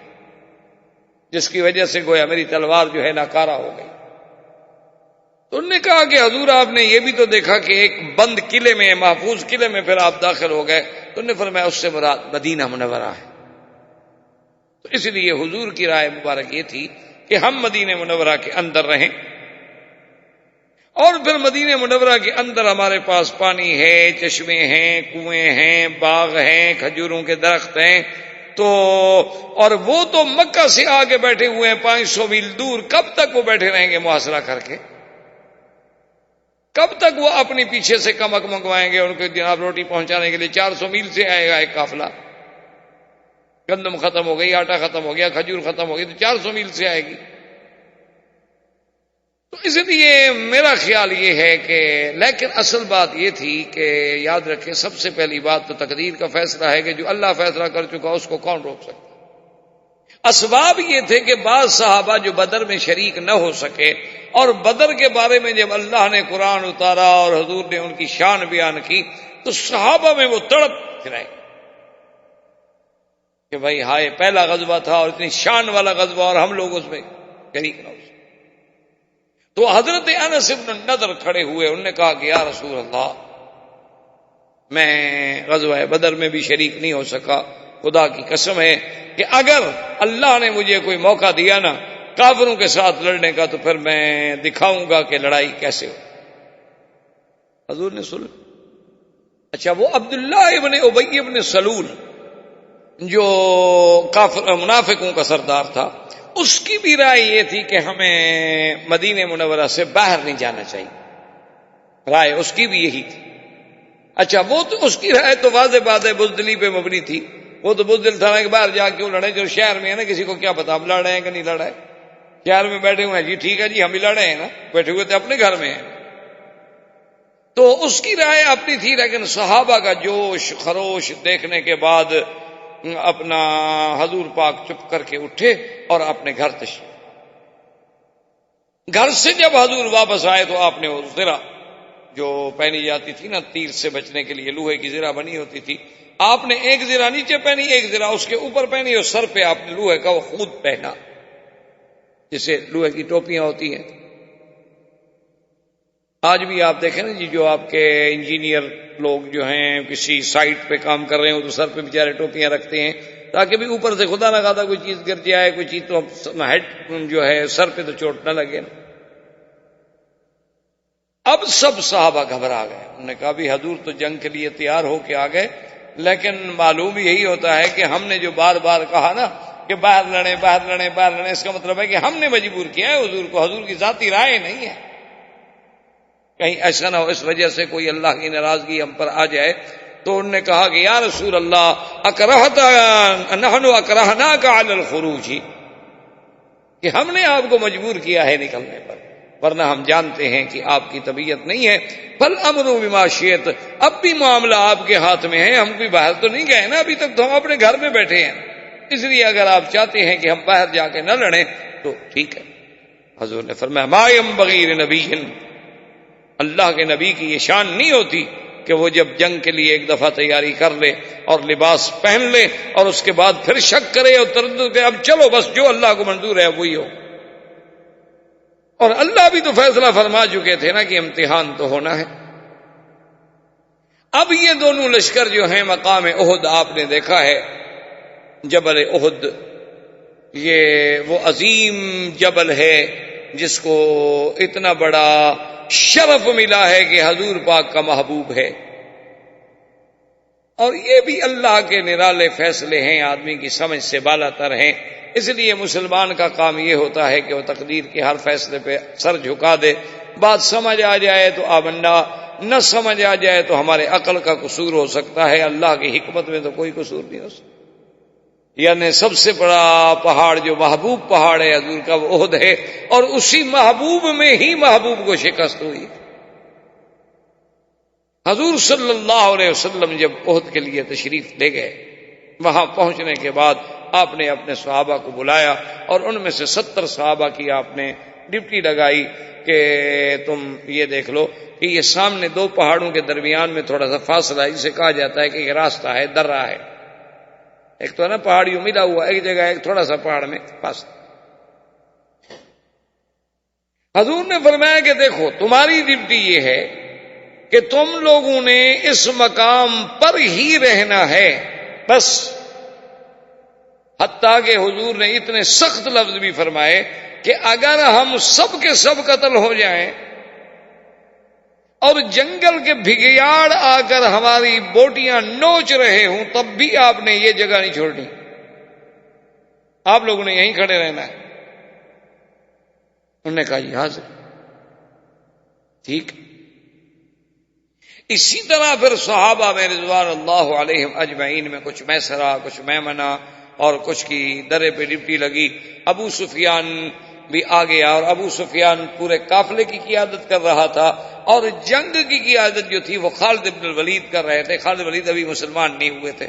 جس کی وجہ سے گویا میری تلوار جو ہے ناکارہ ہو گئی. تو انہوں نے کہا کہ حضور آپ نے یہ بھی تو دیکھا کہ ایک بند قلعے میں محفوظ قلعے میں پھر آپ داخل ہو گئے. تو انہوں نے فرمایا اس سے مراد مدینہ منورہ ہے. تو اس لیے حضور کی رائے مبارک یہ تھی کہ ہم مدینہ منورہ کے اندر رہیں اور پھر مدینہ منورہ کے اندر ہمارے پاس پانی ہے چشمے ہیں کنویں ہیں باغ ہیں کھجوروں کے درخت ہیں تو اور وہ تو مکہ سے آگے بیٹھے ہوئے ہیں 500 میل دور. کب تک وہ بیٹھے رہیں گے محاصرہ کر کے؟ کب تک وہ اپنی پیچھے سے کمک منگوائیں گے؟ ان کو جناب روٹی پہنچانے کے لیے 400 میل سے آئے گا ایک قافلہ. گندم ختم ہو گئی آٹا ختم ہو گیا کھجور ختم ہو گئی تو 400 میل سے آئے گی. تو اس لیے میرا خیال یہ ہے کہ لیکن اصل بات یہ تھی کہ یاد رکھیں سب سے پہلی بات تو تقدیر کا فیصلہ ہے کہ جو اللہ فیصلہ کر چکا اس کو کون روک سکتا. اسباب یہ تھے کہ بعض صحابہ جو بدر میں شریک نہ ہو سکے اور بدر کے بارے میں جب اللہ نے قرآن اتارا اور حضور نے ان کی شان بیان کی تو صحابہ میں وہ تڑپ پھرائے کہ بھائی ہائے پہلا غزوہ تھا اور اتنی شان والا غزوہ اور ہم لوگ اس میں شریک نہ ہو سکے. تو حضرت انس بن النضر کھڑے ہوئے. انہوں نے کہا کہ یا رسول اللہ میں غزوہ بدر میں بھی شریک نہیں ہو سکا. خدا کی قسم ہے کہ اگر اللہ نے مجھے کوئی موقع دیا نا کافروں کے ساتھ لڑنے کا تو پھر میں دکھاؤں گا کہ لڑائی کیسے ہو. حضور نے سن. اچھا وہ عبداللہ ابن ابی ابن سلول جو کافر منافقوں کا سردار تھا اس کی بھی رائے یہ تھی کہ ہمیں مدینہ منورہ سے باہر نہیں جانا چاہیے. رائے اس کی بھی یہی تھی. اچھا وہ تو اس کی رائے تو واضح بات ہے بزدلی پہ مبنی تھی. وہ تو بزدل تھا کہ باہر جا کیوں لڑے جو شہر میں ہے نا کسی کو کیا پتا ہم لڑ رہے ہیں کہ نہیں لڑ رہے. شہر میں بیٹھے ہوئے ہیں جی ٹھیک ہے جی ہم بھی لڑ رہے ہیں نا بیٹھے ہوئے تھے اپنے گھر میں ہیں. تو اس کی رائے اپنی تھی لیکن صحابہ کا جوش خروش دیکھنے کے بعد اپنا حضور پاک چپ کر کے اٹھے اور اپنے گھر تشریف. گھر سے جب حضور واپس آئے تو آپ نے وہ زرہ جو پہنی جاتی تھی نا تیر سے بچنے کے لیے لوہے کی زرہ بنی ہوتی تھی آپ نے ایک زرہ نیچے پہنی، ایک زرہ اس کے اوپر پہنی، اور سر پہ آپ نے لوہے کا وہ خود پہنا، جسے لوہے کی ٹوپیاں ہوتی ہیں۔ آج بھی آپ دیکھیں نا جی، جو آپ کے انجینئر لوگ جو ہیں کسی سائٹ پہ کام کر رہے ہیں تو سر پہ بیچارے ٹوپیاں رکھتے ہیں تاکہ بھی اوپر سے خدا نہ خواستہ کوئی چیز گر جائے، کوئی چیز تو ہیڈ جو ہے سر پہ تو چوٹ نہ لگے نا۔ اب سب صحابہ گھبرا گئے، انہوں نے کہا بھی حضور تو جنگ کے لیے تیار ہو کے آ گئے، لیکن معلوم یہی ہوتا ہے کہ ہم نے جو بار بار کہا نا کہ باہر لڑیں باہر لڑیں باہر لڑیں، اس کا مطلب ہے کہ ہم نے مجبور کیا ہے حضور کو، حضور کی ذاتی رائے نہیں ہے۔ کہیں ایسا نہ ہو اس وجہ سے کوئی اللہ کی ناراضگی ہم پر آ جائے۔ تو انہوں نے کہا کہ یا رسول اللہ نحن اکرہناک علی الخروج، کہ ہم نے آپ کو مجبور کیا ہے نکلنے پر، ورنہ ہم جانتے ہیں کہ آپ کی طبیعت نہیں ہے۔ فالامر بما شئت، اب بھی معاملہ آپ کے ہاتھ میں ہے، ہم کوئی باہر تو نہیں گئے نا، ابھی تک تو ہم اپنے گھر میں بیٹھے ہیں، اس لیے اگر آپ چاہتے ہیں کہ ہم باہر جا کے نہ لڑیں تو ٹھیک ہے۔ حضور نے فرمایا ما ينبغي لنبی، اللہ کے نبی کی یہ شان نہیں ہوتی کہ وہ جب جنگ کے لیے ایک دفعہ تیاری کر لے اور لباس پہن لے اور اس کے بعد پھر شک کرے اور تردد کرے، اب چلو بس جو اللہ کو منظور ہے وہی ہو۔ اور اللہ بھی تو فیصلہ فرما چکے تھے نا کہ امتحان تو ہونا ہے۔ اب یہ دونوں لشکر جو ہیں مقام احد آپ نے دیکھا ہے، جبل احد، یہ وہ عظیم جبل ہے جس کو اتنا بڑا شرف ملا ہے کہ حضور پاک کا محبوب ہے، اور یہ بھی اللہ کے نرالے فیصلے ہیں، آدمی کی سمجھ سے بالا تر ہیں۔ اس لیے مسلمان کا کام یہ ہوتا ہے کہ وہ تقدیر کے ہر فیصلے پہ سر جھکا دے، بات سمجھ آ جائے تو آمنا، نہ سمجھ آ جائے تو ہمارے عقل کا قصور ہو سکتا ہے، اللہ کی حکمت میں تو کوئی قصور نہیں ہو سکتا۔ یعنی سب سے بڑا پہاڑ جو محبوب پہاڑ ہے حضور کا وہ احد ہے، اور اسی محبوب میں ہی محبوب کو شکست ہوئی۔ حضور صلی اللہ علیہ وسلم جب احد کے لیے تشریف لے گئے، وہاں پہنچنے کے بعد آپ نے اپنے صحابہ کو بلایا اور ان میں سے 70 صحابہ کی آپ نے ڈپٹی لگائی کہ تم یہ دیکھ لو کہ یہ سامنے دو پہاڑوں کے درمیان میں تھوڑا سا فاصلہ ہے، جسے کہا جاتا ہے کہ یہ راستہ ہے، درہ ہے، ایک تو ہے نا پہاڑیوں ملا ہوا ایک جگہ، ایک تھوڑا سا پہاڑ میں فاصلہ۔ حضور نے فرمایا کہ دیکھو تمہاری ڈیوٹی یہ ہے کہ تم لوگوں نے اس مقام پر ہی رہنا ہے بس۔ حتیٰ کہ حضور نے اتنے سخت لفظ بھی فرمائے کہ اگر ہم سب کے سب قتل ہو جائیں اور جنگل کے بھگیاڑ آ کر ہماری بوٹیاں نوچ رہے ہوں تب بھی آپ نے یہ جگہ نہیں چھوڑنی، آپ لوگوں نے یہیں کھڑے رہنا ہے۔ انہوں نے کہا یہاں سے ٹھیک۔ اسی طرح پھر صحابہ میں رضوان اللہ علیہم اجمعین میں کچھ میسرا، کچھ میمنہ اور کچھ کی درے پہ ڈپٹی لگی۔ ابو سفیان بھی آ گیا، اور ابو سفیان پورے قافلے کی قیادت کر رہا تھا، اور جنگ کی قیادت جو تھی وہ خالد بن الولید کر رہے تھے۔ خالد ولید ابھی مسلمان نہیں ہوئے تھے،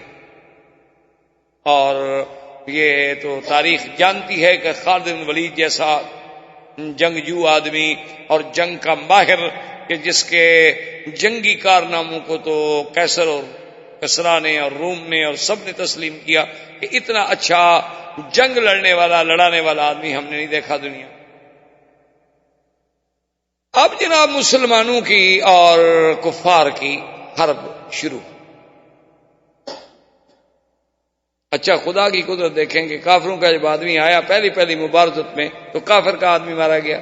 اور یہ تو تاریخ جانتی ہے کہ خالد بن الولید جیسا جنگجو آدمی اور جنگ کا ماہر کہ جس کے جنگی کارناموں کو تو قیصر اور کسریٰ نے اور روم نے اور سب نے تسلیم کیا، کہ اتنا اچھا جنگ لڑنے والا لڑانے والا آدمی ہم نے نہیں دیکھا دنیا۔ اب جناب مسلمانوں کی اور کفار کی حرب شروع۔ اچھا خدا کی قدرت دیکھیں کہ کافروں کا جب آدمی آیا پہلی مبارزت میں تو کافر کا آدمی مارا گیا،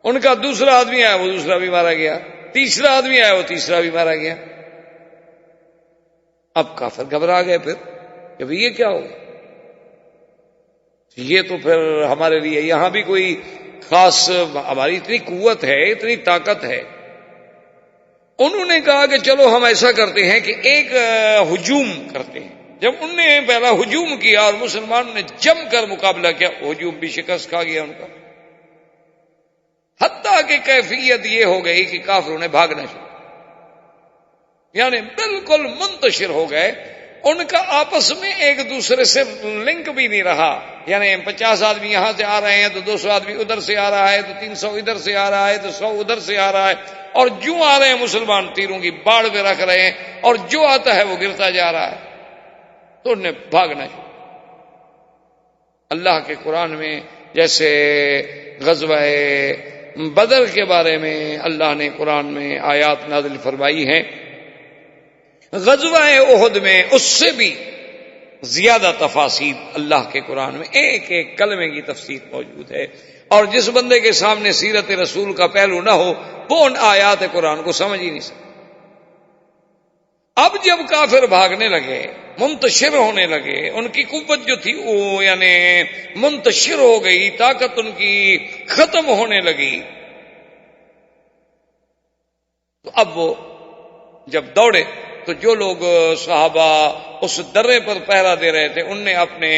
ان کا دوسرا آدمی آیا وہ دوسرا بھی مارا گیا، تیسرا آدمی آیا وہ تیسرا بھی مارا گیا۔ اب کافر گھبرا گئے پھر کہ بھئی یہ کیا ہوگا، یہ تو پھر ہمارے لیے یہاں بھی کوئی خاص ہماری اتنی قوت ہے، اتنی طاقت ہے۔ انہوں نے کہا کہ چلو ہم ایسا کرتے ہیں کہ ایک ہجوم کرتے ہیں۔ جب انہوں نے پہلا ہجوم کیا اور مسلمانوں نے جم کر مقابلہ کیا، ہجوم بھی شکست کھا گیا ان کا، حتیٰ کہ کیفیت یہ ہو گئی کہ کافروں نے بھاگنا شروع، یعنی بالکل منتشر ہو گئے، ان کا آپس میں ایک دوسرے سے لنک بھی نہیں رہا، یعنی 50 آدمی یہاں سے آ رہے ہیں تو 200 آدمی ادھر سے آ رہا ہے تو 300 ادھر سے آ رہا ہے تو 100 ادھر سے آ رہا ہے، اور جو آ رہے ہیں مسلمان تیروں کی باڑ پہ رکھ رہے ہیں، اور جو آتا ہے وہ گرتا جا رہا ہے، تو انہیں بھاگنا چاہیے۔ اللہ کے قرآن میں جیسے غزوہ بدر کے بارے میں اللہ نے قرآن میں آیات نازل فرمائی ہیں، غزوہ احد میں اس سے بھی زیادہ تفاصیل اللہ کے قرآن میں ایک ایک کلمے کی تفسیر موجود ہے، اور جس بندے کے سامنے سیرت رسول کا پہلو نہ ہو وہ ان آیات قرآن کو سمجھ ہی نہیں سکتا۔ اب جب کافر بھاگنے لگے، منتشر ہونے لگے، ان کی قوت جو تھی وہ یعنی منتشر ہو گئی، طاقت ان کی ختم ہونے لگی، تو اب وہ جب دوڑے تو جو لوگ صحابہ اس درے پر پہرا دے رہے تھے ان نے اپنے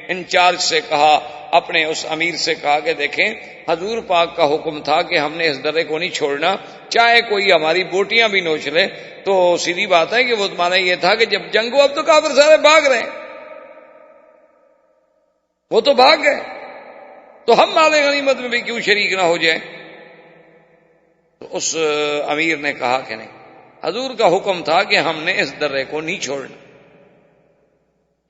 انچارج سے کہا، اپنے اس امیر سے کہا کہ دیکھیں حضور پاک کا حکم تھا کہ ہم نے اس درے کو نہیں چھوڑنا، چاہے کوئی ہماری بوٹیاں بھی نوچ لے، تو سیدھی بات ہے کہ وہ تمہارا یہ تھا کہ جب جنگ ہو، اب تو کافر سارے بھاگ رہے ہیں، وہ تو بھاگ گئے، تو ہم مال غنیمت میں بھی کیوں شریک نہ ہو جائیں؟ تو اس امیر نے کہا کہ نہیں، حضور کا حکم تھا کہ ہم نے اس درے کو نہیں چھوڑنا،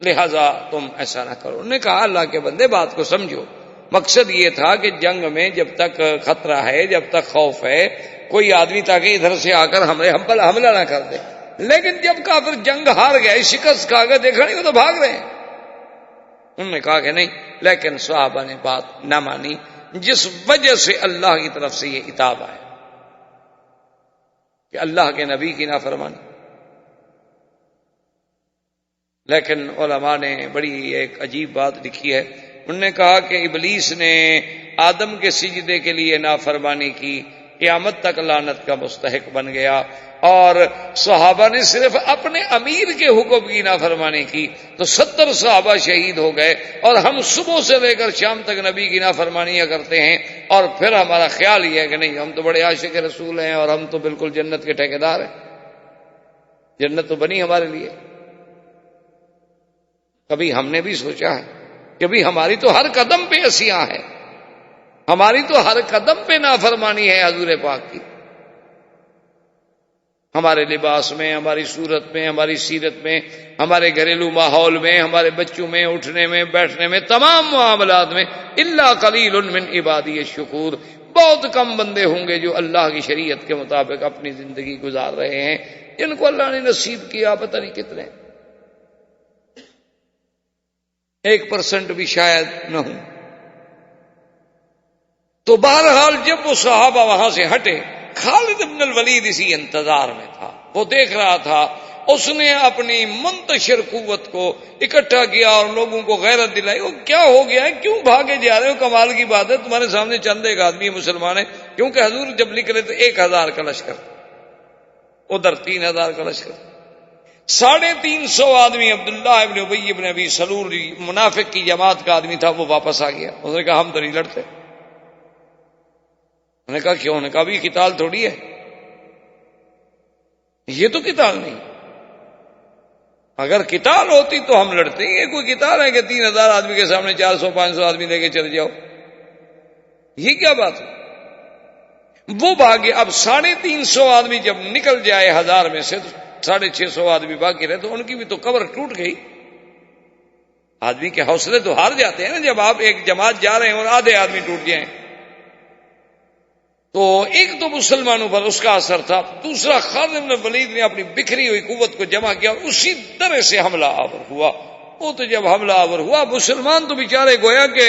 لہذا تم ایسا نہ کرو۔ انہوں نے کہا اللہ کے بندے بات کو سمجھو، مقصد یہ تھا کہ جنگ میں جب تک خطرہ ہے، جب تک خوف ہے، کوئی آدمی تاکہ ادھر سے آ کر ہم پر حملہ نہ کر دے، لیکن جب کافر جنگ ہار گئے، شکست کھا گئے، دیکھا نہیں وہ تو بھاگ رہے ہیں۔ انہوں نے کہا کہ نہیں، لیکن صحابہ نے بات نہ مانی، جس وجہ سے اللہ کی طرف سے یہ عتاب آیا کہ اللہ کے نبی کی نافرمانی۔ لیکن علماء نے بڑی ایک عجیب بات لکھی ہے، انہوں نے کہا کہ ابلیس نے آدم کے سجدے کے لیے نافرمانی کی، قیامت تک لعنت کا مستحق بن گیا، اور صحابہ نے صرف اپنے امیر کے حکم کی نافرمانی کی تو 70 صحابہ شہید ہو گئے، اور ہم صبح سے لے کر شام تک نبی کی نافرمانیاں کرتے ہیں، اور پھر ہمارا خیال یہ ہے کہ نہیں ہم تو بڑے عاشق رسول ہیں اور ہم تو بالکل جنت کے ٹھیکیدار ہیں، جنت تو بنی ہمارے لیے۔ کبھی ہم نے بھی سوچا ہے کہ بھی ہماری تو ہر قدم پہ عصیاں ہے، ہماری تو ہر قدم پہ نافرمانی ہے حضور پاک کی، ہمارے لباس میں، ہماری صورت میں، ہماری سیرت میں، ہمارے گھریلو ماحول میں، ہمارے بچوں میں، اٹھنے میں، بیٹھنے میں، تمام معاملات میں۔ الا قلیل من عبادی الشکور، بہت کم بندے ہوں گے جو اللہ کی شریعت کے مطابق اپنی زندگی گزار رہے ہیں، جن کو اللہ نے نصیب کیا پتہ نہیں کتنے، 1% بھی شاید نہ ہوں۔ تو بہرحال جب وہ صحابہ وہاں سے ہٹے، خالد بن الولید اسی انتظار میں تھا، وہ دیکھ رہا تھا، اس نے اپنی منتشر قوت کو اکٹھا کیا اور لوگوں کو غیرت دلائی۔ وہ کیا ہو گیا ہے، کیوں بھاگے جا رہے ہو؟ کمال کی بات ہے، تمہارے سامنے چند ایک آدمی مسلمان ہے، کیونکہ حضور جب نکلے تو 1000 کا لشکر، ادھر 3000 کا لشکر، 350 آدمی عبداللہ ابن ابی ابن ابی سلول منافق کی جماعت کا آدمی تھا، وہ واپس آ گیا۔ اس نے کہا ہم تو نہیں لڑتے۔ انہوں نے کہا کیوں؟ نے کہا بھی قتال تھوڑی ہے، یہ تو قتال نہیں، اگر قتال ہوتی تو ہم لڑتے، یہ کوئی قتال ہے کہ 3000 آدمی کے سامنے 400-500 آدمی لے کے چلے جاؤ، یہ کیا بات ہے؟ وہ بھاگے۔ اب 350 آدمی جب نکل جائے 1000 میں سے تو 650 آدمی باقی رہے، تو ان کی بھی تو قبر ٹوٹ گئی۔ آدمی کے حوصلے تو ہار جاتے ہیں نا جب آپ ایک جماعت جا رہے ہیں اور آدھے آدمی ٹوٹ جائیں۔ تو ایک تو مسلمانوں پر اس کا اثر تھا، دوسرا خالد بن ولید نے اپنی بکھری ہوئی قوت کو جمع کیا، اسی طرح سے حملہ آور ہوا۔ وہ تو جب حملہ آور ہوا، مسلمان تو بیچارے گویا کہ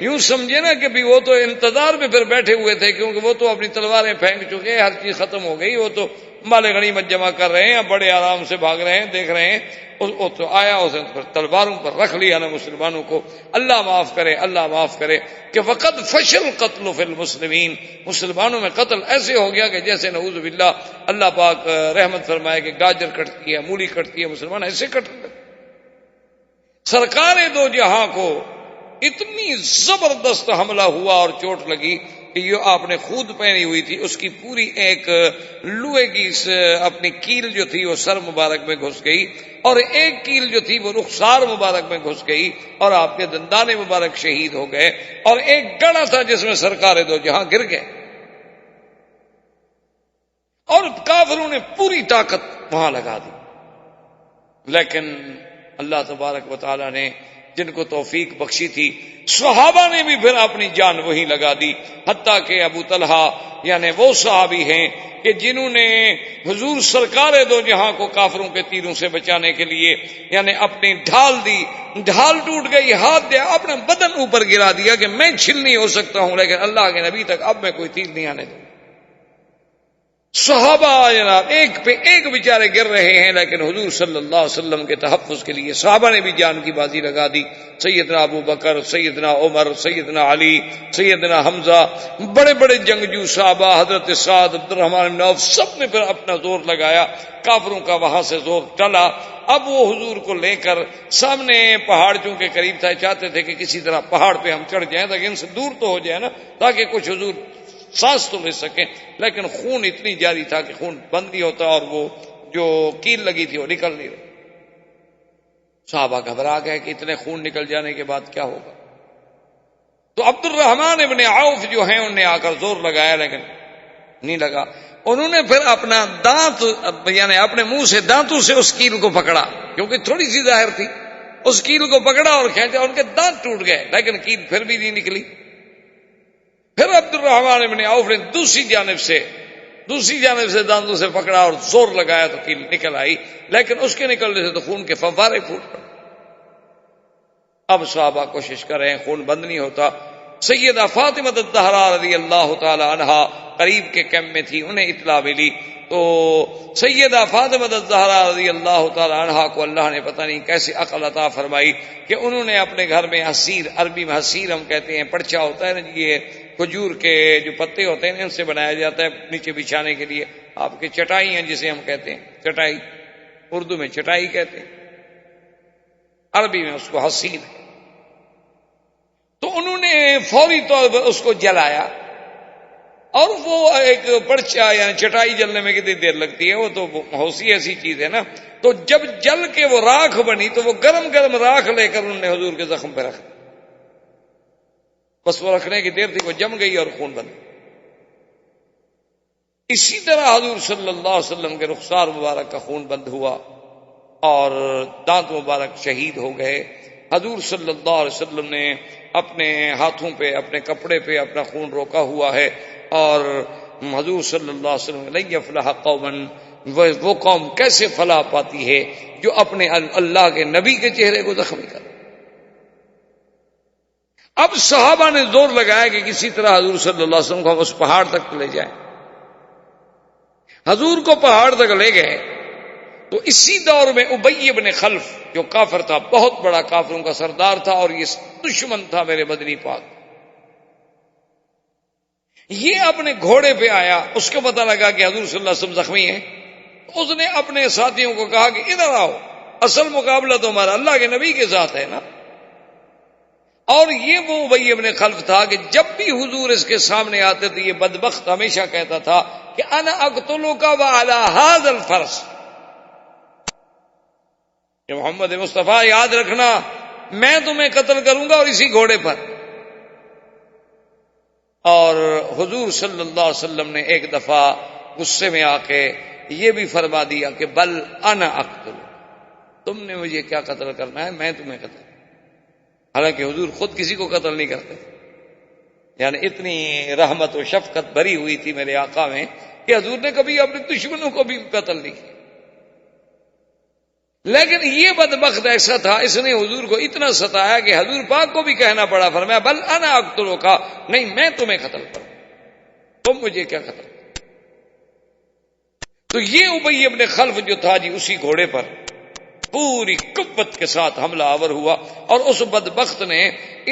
یوں سمجھے نا کہ بھی وہ تو انتظار میں پھر بیٹھے ہوئے تھے، کیونکہ وہ تو اپنی تلواریں پھینک چکے، ہر چیز ختم ہو گئی، وہ تو مال غنیمت جمع کر رہے ہیں، بڑے آرام سے بھاگ رہے ہیں، دیکھ رہے ہیں۔ وہ تو آیا، اس نے تلواروں پر رکھ لیا نا مسلمانوں کو۔ اللہ معاف کرے، اللہ معاف کرے کہ وقد فشل قتل فی المسلمین، مسلمانوں میں قتل ایسے ہو گیا کہ جیسے نعوذ باللہ اللہ پاک رحمت فرمائے کہ گاجر کٹتی ہے، مولی کٹتی ہے، مسلمان ایسے کٹ رہے۔ سرکار دو جہاں کو اتنی زبردست حملہ ہوا اور چوٹ لگی کہ یہ آپ نے خود پہنی ہوئی تھی اس کی پوری ایک لوہے کی اپنی کیل جو تھی وہ سر مبارک میں گھس گئی، اور ایک کیل جو تھی وہ رخسار مبارک میں گھس گئی اور آپ کے دندان مبارک شہید ہو گئے، اور ایک گڑا تھا جس میں سرکار دو جہاں گر گئے، اور کافروں نے پوری طاقت وہاں لگا دی۔ لیکن اللہ تبارک و تعالی نے جن کو توفیق بخشی تھی، صحابہ نے بھی پھر اپنی جان وہی لگا دی، حتیٰ کہ ابو طلحہ یعنی وہ صحابی ہیں کہ جنہوں نے حضور سرکار دو جہاں کو کافروں کے تیروں سے بچانے کے لیے یعنی اپنی ڈھال دی، ڈھال ٹوٹ گئی، ہاتھ دیا، اپنا بدن اوپر گرا دیا کہ میں چھل نہیں ہو سکتا ہوں، لیکن اللہ کے نبی تک اب میں کوئی تیر نہیں آنے دوں۔ صحابہ جناب ایک پہ ایک بیچارے گر رہے ہیں، لیکن حضور صلی اللہ علیہ وسلم کے تحفظ کے لیے صحابہ نے بھی جان کی بازی لگا دی۔ سیدنا ابو بکر، سیدنا عمر، سیدنا علی، سیدنا حمزہ، بڑے بڑے جنگجو صحابہ، حضرت سعد، عبد الرحمن بن عوف، سب نے پھر اپنا زور لگایا، کافروں کا وہاں سے زور ٹلا۔ اب وہ حضور کو لے کر سامنے پہاڑ چونکہ قریب تھا، چاہتے تھے کہ کسی طرح پہاڑ پہ ہم چڑھ جائیں تاکہ ان سے دور تو ہو جائے نا، تاکہ کچھ حضور سانس تو لے سکیں، لیکن خون اتنی جاری تھا کہ خون بند نہیں ہوتا، اور وہ جو کیل لگی تھی وہ نکل نہیں رہی۔ صحابہ گھبرا گئے کہ اتنے خون نکل جانے کے بعد کیا ہوگا۔ تو عبد الرحمن ابن عوف جو ہیں انہوں نے آ کر زور لگایا، لیکن نہیں لگا۔ انہوں نے پھر اپنا دانت یعنی اپنے منہ سے دانتوں سے اس کیل کو پکڑا، کیونکہ تھوڑی سی ظاہر تھی، اس کیل کو پکڑا اور کھینچا، ان کے دانت ٹوٹ گئے، لیکن کیل پھر بھی نہیں نکلی۔ پھر عبد الرحمن ابن عوف نے دوسری جانب سے دانتوں سے پکڑا اور زور لگایا تو کیل نکل آئی، لیکن اس کے نکلنے سے تو خون کے فوارے پھوٹ پڑے۔ اب صحابہ کوشش کر رہے ہیں، خون بند نہیں ہوتا۔ سیدہ فاطمہ الزہرا رضی اللہ تعالی عنہا قریب کے کیمپ میں تھی، انہیں اطلاع ملی، تو سیدہ فاطمہ الزہرا رضی اللہ تعالی عنہا کو اللہ نے پتہ نہیں کیسے عقل عطا فرمائی کہ انہوں نے اپنے گھر میں حسیر، عربی میں حسیر ہم کہتے ہیں، پرچا ہوتا ہے نا، یہ کھجور کے جو پتے ہوتے ہیں ان سے بنایا جاتا ہے نیچے بچھانے کے لیے، آپ کے چٹائی ہیں جسے ہم کہتے ہیں، چٹائی اردو میں چٹائی کہتے ہیں، عربی میں اس کو حسیر ہے۔ تو انہوں نے فوری طور پر اس کو جلایا، اور وہ ایک پرچا یعنی چٹائی جلنے میں کتنی دیر لگتی ہے، وہ تو ہوسی ایسی چیز ہے نا، تو جب جل کے وہ راکھ بنی تو وہ گرم گرم راکھ لے کر انہوں نے حضور کے زخم پہ رکھ، بس وہ رکھنے کی دیر تھی، وہ جم گئی اور خون بن۔ اسی طرح حضور صلی اللہ علیہ وسلم کے رخسار مبارک کا خون بند ہوا اور دانت مبارک شہید ہو گئے۔ حضور صلی اللہ علیہ وسلم نے اپنے ہاتھوں پہ، اپنے کپڑے پہ اپنا خون روکا ہوا ہے، اور حضور صلی اللہ علیہ وسلم لن یفلح قوما، وہ قوم کیسے فلاح پاتی ہے جو اپنے اللہ کے نبی کے چہرے کو زخمی کر۔ اب صحابہ نے زور لگایا کہ کسی طرح حضور صلی اللہ علیہ وسلم کو ہم اس پہاڑ تک لے جائیں۔ حضور کو پہاڑ تک لے گئے تو اسی دور میں ابی بن خلف جو کافر تھا، بہت بڑا کافروں کا سردار تھا، اور یہ دشمن تھا میرے مدنی پاک، یہ اپنے گھوڑے پہ آیا، اس کو پتہ لگا کہ حضور صلی اللہ علیہ وسلم زخمی ہیں، اس نے اپنے ساتھیوں کو کہا کہ ادھر آؤ، اصل مقابلہ تو ہمارا اللہ کے نبی کے ساتھ ہے نا۔ اور یہ وہ ابی ابن خلف تھا کہ جب بھی حضور اس کے سامنے آتے تھے یہ بدبخت ہمیشہ کہتا تھا کہ انا اقتلک وعلی ھذا الفرس، کہ محمد مصطفیٰ یاد رکھنا میں تمہیں قتل کروں گا اور اسی گھوڑے پر۔ اور حضور صلی اللہ علیہ وسلم نے ایک دفعہ غصے میں آ کے یہ بھی فرما دیا کہ بل انا اقتل، تم نے مجھے کیا قتل کرنا ہے، میں تمہیں قتل۔ حالانکہ حضور خود کسی کو قتل نہیں کرتے، یعنی اتنی رحمت و شفقت بھری ہوئی تھی میرے آقا میں کہ حضور نے کبھی اپنے دشمنوں کو بھی قتل نہیں کیا، لیکن یہ بدبخت ایسا تھا، اس نے حضور کو اتنا ستایا کہ حضور پاک کو بھی کہنا پڑا، فرمایا بل انا اقتلک، نہیں میں تمہیں قتل کروں، تم مجھے کیا قتل۔ تو یہ ابی ابن خلف جو تھا جی، اسی گھوڑے پر پوری قوت کے ساتھ حملہ آور ہوا، اور اس بدبخت نے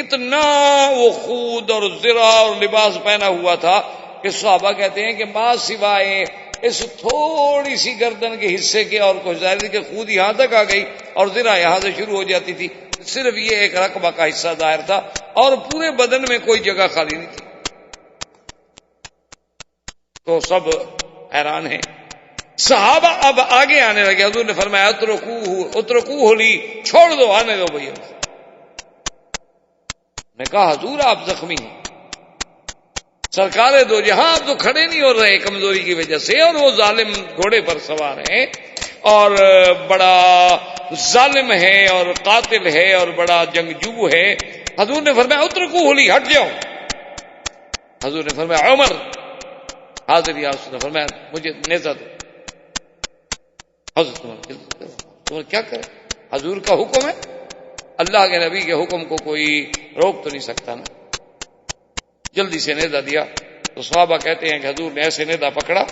اتنا وہ خود اور زرہ اور لباس پہنا ہوا تھا کہ صحابہ کہتے ہیں کہ ما سوائے اس تھوڑی سی گردن کے حصے کے اور کچھ ظاہر کہ خود یہاں تک آ گئی اور زرہ یہاں سے شروع ہو جاتی تھی، صرف یہ ایک رقبہ کا حصہ ظاہر تھا، اور پورے بدن میں کوئی جگہ خالی نہیں تھی۔ تو سب حیران ہیں. صحابہ اب آگے آنے لگے. حضور نے فرمایا اترکوہ لی، چھوڑ دو، آنے دو بھیا. نے کہا حضور آپ زخمی ہیں، سرکار دو جہاں آپ تو کھڑے نہیں ہو رہے کمزوری کی وجہ سے، اور وہ ظالم گھوڑے پر سوار ہیں اور بڑا ظالم ہے اور قاتل ہے اور بڑا جنگجو ہے. حضور نے فرمایا اترکوہ لی، ہٹ جاؤ. حضور نے فرمایا عمر حاضر یا رسول اللہ، فرمایا مجھے نیزہ دو. حضرت عمر کیا کرے، حضور کا حکم ہے، اللہ کے نبی کے حکم کو کوئی روک تو نہیں سکتا نا. جلدی سے نیزہ دیا. تو صحابہ کہتے ہیں کہ حضور نے ایسے نیزہ پکڑا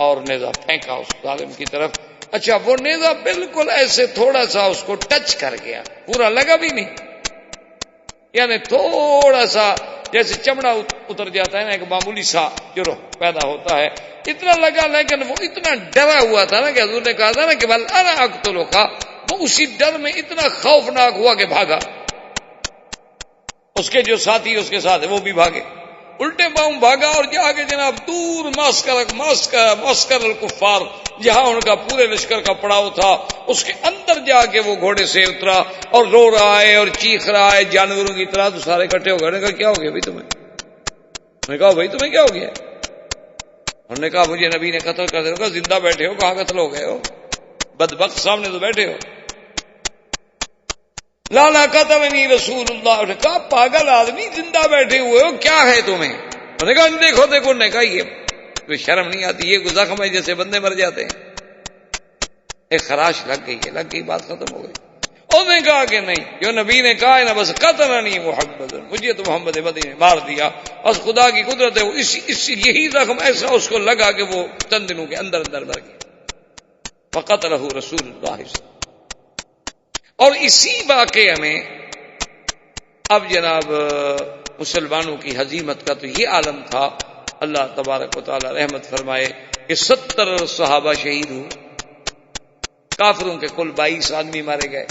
اور نیزہ پھینکا اس ظالم کی طرف. اچھا وہ نیزہ بالکل ایسے تھوڑا سا اس کو ٹچ کر گیا، پورا لگا بھی نہیں، یعنی تھوڑا سا جیسے چمڑا اتر جاتا ہے نا، ایک معمولی سا جرح پیدا ہوتا ہے، اتنا لگا. لیکن وہ اتنا ڈرا ہوا تھا نا کہ حضور نے کہا تھا نا کہ بل انا اقتلک، وہ اسی ڈر میں اتنا خوفناک ہوا کہ بھاگا. اس کے جو ساتھی اس کے ساتھ وہ بھی بھاگے، الٹے پاؤں بھاگا اور جا کے جناب دور معسکر الکفار، جہاں ان کا پورے لشکر کا پڑاؤ تھا، اس کے اندر جا کے وہ گھوڑے سے اترا اور رو رہا ہے اور چیخ رہا ہے جانوروں کی طرح. تو سارے اکٹھے ہو گئے. نے کہا کیا ہو گیا بھائی تمہیں؟ نے کہا بھائی تمہیں کیا ہو گیا؟ انہوں نے کہا مجھے نبی نے قتل کر دیا. زندہ بیٹھے ہو، کہاں قتل ہو گئے ہو؟ بدبخت سامنے تو بیٹھے ہو. لالا قتلنی رسول اللہ. نے کہا پاگل آدمی، زندہ بیٹھے ہوئے ہو، کیا ہے تمہیں؟ انہوں نے کہا دیکھو دیکھو. نے کہا یہ کوئی شرم نہیں آتی، یہ کوئی زخم ہے جیسے بندے مر جاتے ہیں. ایک خراش لگ گئی ہے، لگ گئی، بات ختم ہو گئی. انہوں نے کہا کہ نہیں، جو نبی نے کہا ہے نا، بس قتلنی محمد، مجھے تو محمد مدنی نے مار دیا. بس خدا کی قدرت ہے، یہی زخم ایسا اس کو لگا کہ وہ چند دنوں کے اندر اندر مر گیا. فقتلہ رسول اللہ. اور اسی واقعے میں اب جناب مسلمانوں کی ہزیمت کا تو یہ عالم تھا. اللہ تبارک و تعالی رحمت فرمائے کہ 70 صحابہ شہید ہوئے. کافروں کے کل 22 آدمی مارے گئے.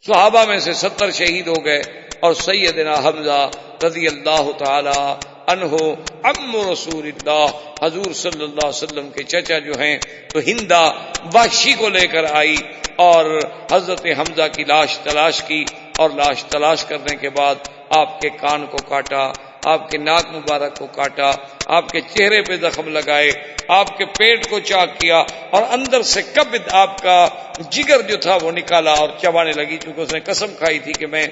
صحابہ میں سے 70 شہید ہو گئے. اور سیدنا حمزہ رضی اللہ تعالی عنہ عم رسول اللہ، حضور صلی اللہ علیہ وسلم کے چچا جو ہیں، تو ہندا وحشی کو لے کر آئی اور حضرت حمزہ کی لاش تلاش کی. اور لاش تلاش کرنے کے بعد آپ کے کان کو کاٹا، آپ کے ناک مبارک کو کاٹا، آپ کے چہرے پہ زخم لگائے، آپ کے پیٹ کو چاک کیا، اور اندر سے کبد، آپ کا جگر جو تھا وہ نکالا اور چبانے لگی. چونکہ اس نے قسم کھائی تھی کہ میں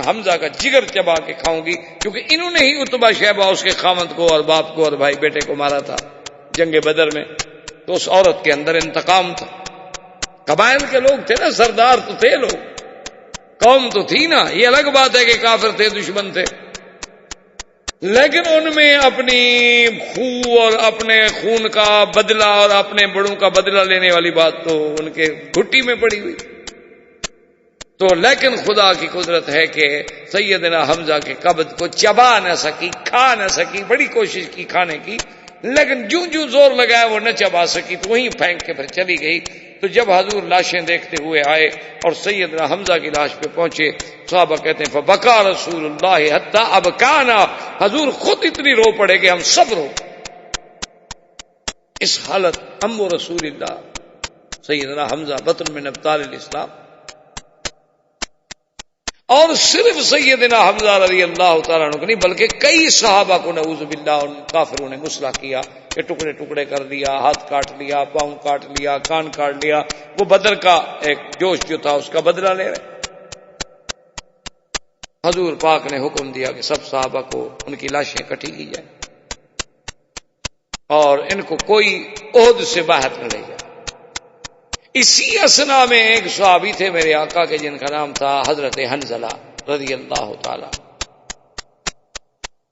حمزہ کا جگر چبا کے کھاؤں گی، کیونکہ انہوں نے ہی عتبہ شیبہ اس کے خامد کو اور باپ کو اور بھائی بیٹے کو مارا تھا جنگ بدر میں. تو اس عورت کے اندر انتقام تھا. قبائل کے لوگ تھے نا، سردار تو تھے لوگ، قوم تو تھی نا. یہ الگ بات ہے کہ کافر تھے، دشمن تھے، لیکن ان میں اپنی خون اور اپنے خون کا بدلہ اور اپنے بڑوں کا بدلہ لینے والی بات تو ان کے گھٹی میں پڑی ہوئی. تو لیکن خدا کی قدرت ہے کہ سیدنا حمزہ کے قبض کو چبا نہ سکی، کھا نہ سکی. بڑی کوشش کی کھانے کی، لیکن جو زور لگایا وہ نہ چبا سکی، تو وہیں پھینک کے پھر چلی گئی. تو جب حضور لاشیں دیکھتے ہوئے آئے اور سیدنا حمزہ کی لاش پہ پہنچے، صحابہ کہتے ہیں فبکا رسول اللہ حتی ابکانا، حضور خود اتنی رو پڑے کہ ہم سب رو. اس حالت ہم و رسول اللہ سیدنا حمزہ بطن من ابطال الاسلام. اور صرف سیدنا حمزہ رضی اللہ تعالیٰ عنہ کو نہیں بلکہ کئی صحابہ کو نعوذ باللہ ان کافروں نے مسلح کیا کہ ٹکڑے ٹکڑے کر دیا، ہاتھ کاٹ لیا، پاؤں کاٹ لیا، کان کاٹ لیا. وہ بدر کا ایک جوش جو تھا اس کا بدلہ لے رہے. حضور پاک نے حکم دیا کہ سب صحابہ کو ان کی لاشیں اکٹھی کی جائیں اور ان کو کوئی عہد سے باہر نہ لے جائے. اسی اسنا میں ایک صحابی تھے میرے آقا کے جن کا نام تھا حضرت حنزلہ رضی اللہ تعالی.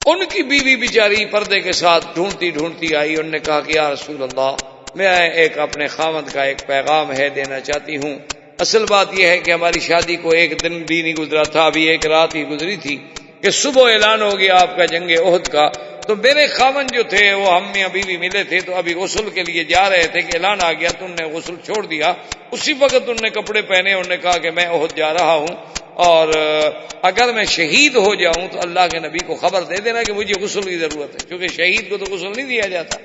ان کی بیوی بیچاری پردے کے ساتھ ڈھونڈتی ڈھونڈتی آئی. انہوں نے کہا کہ یا رسول اللہ، میں ایک اپنے خاوند کا ایک پیغام ہے دینا چاہتی ہوں. اصل بات یہ ہے کہ ہماری شادی کو ایک دن بھی نہیں گزرا تھا، ابھی ایک رات ہی گزری تھی کہ صبح اعلان ہو گیا آپ کا جنگ احد کا. تو میرے خاوند جو تھے وہ ہم میاں بیوی ملے تھے، تو ابھی غسل کے لیے جا رہے تھے کہ اعلان آ گیا، تو انہوں نے غسل چھوڑ دیا. اسی وقت انہوں نے کپڑے پہنے، انہوں نے کہا کہ میں احد جا رہا ہوں. اور اگر میں شہید ہو جاؤں تو اللہ کے نبی کو خبر دے دینا کہ مجھے غسل کی ضرورت ہے، کیونکہ شہید کو تو غسل نہیں دیا جاتا،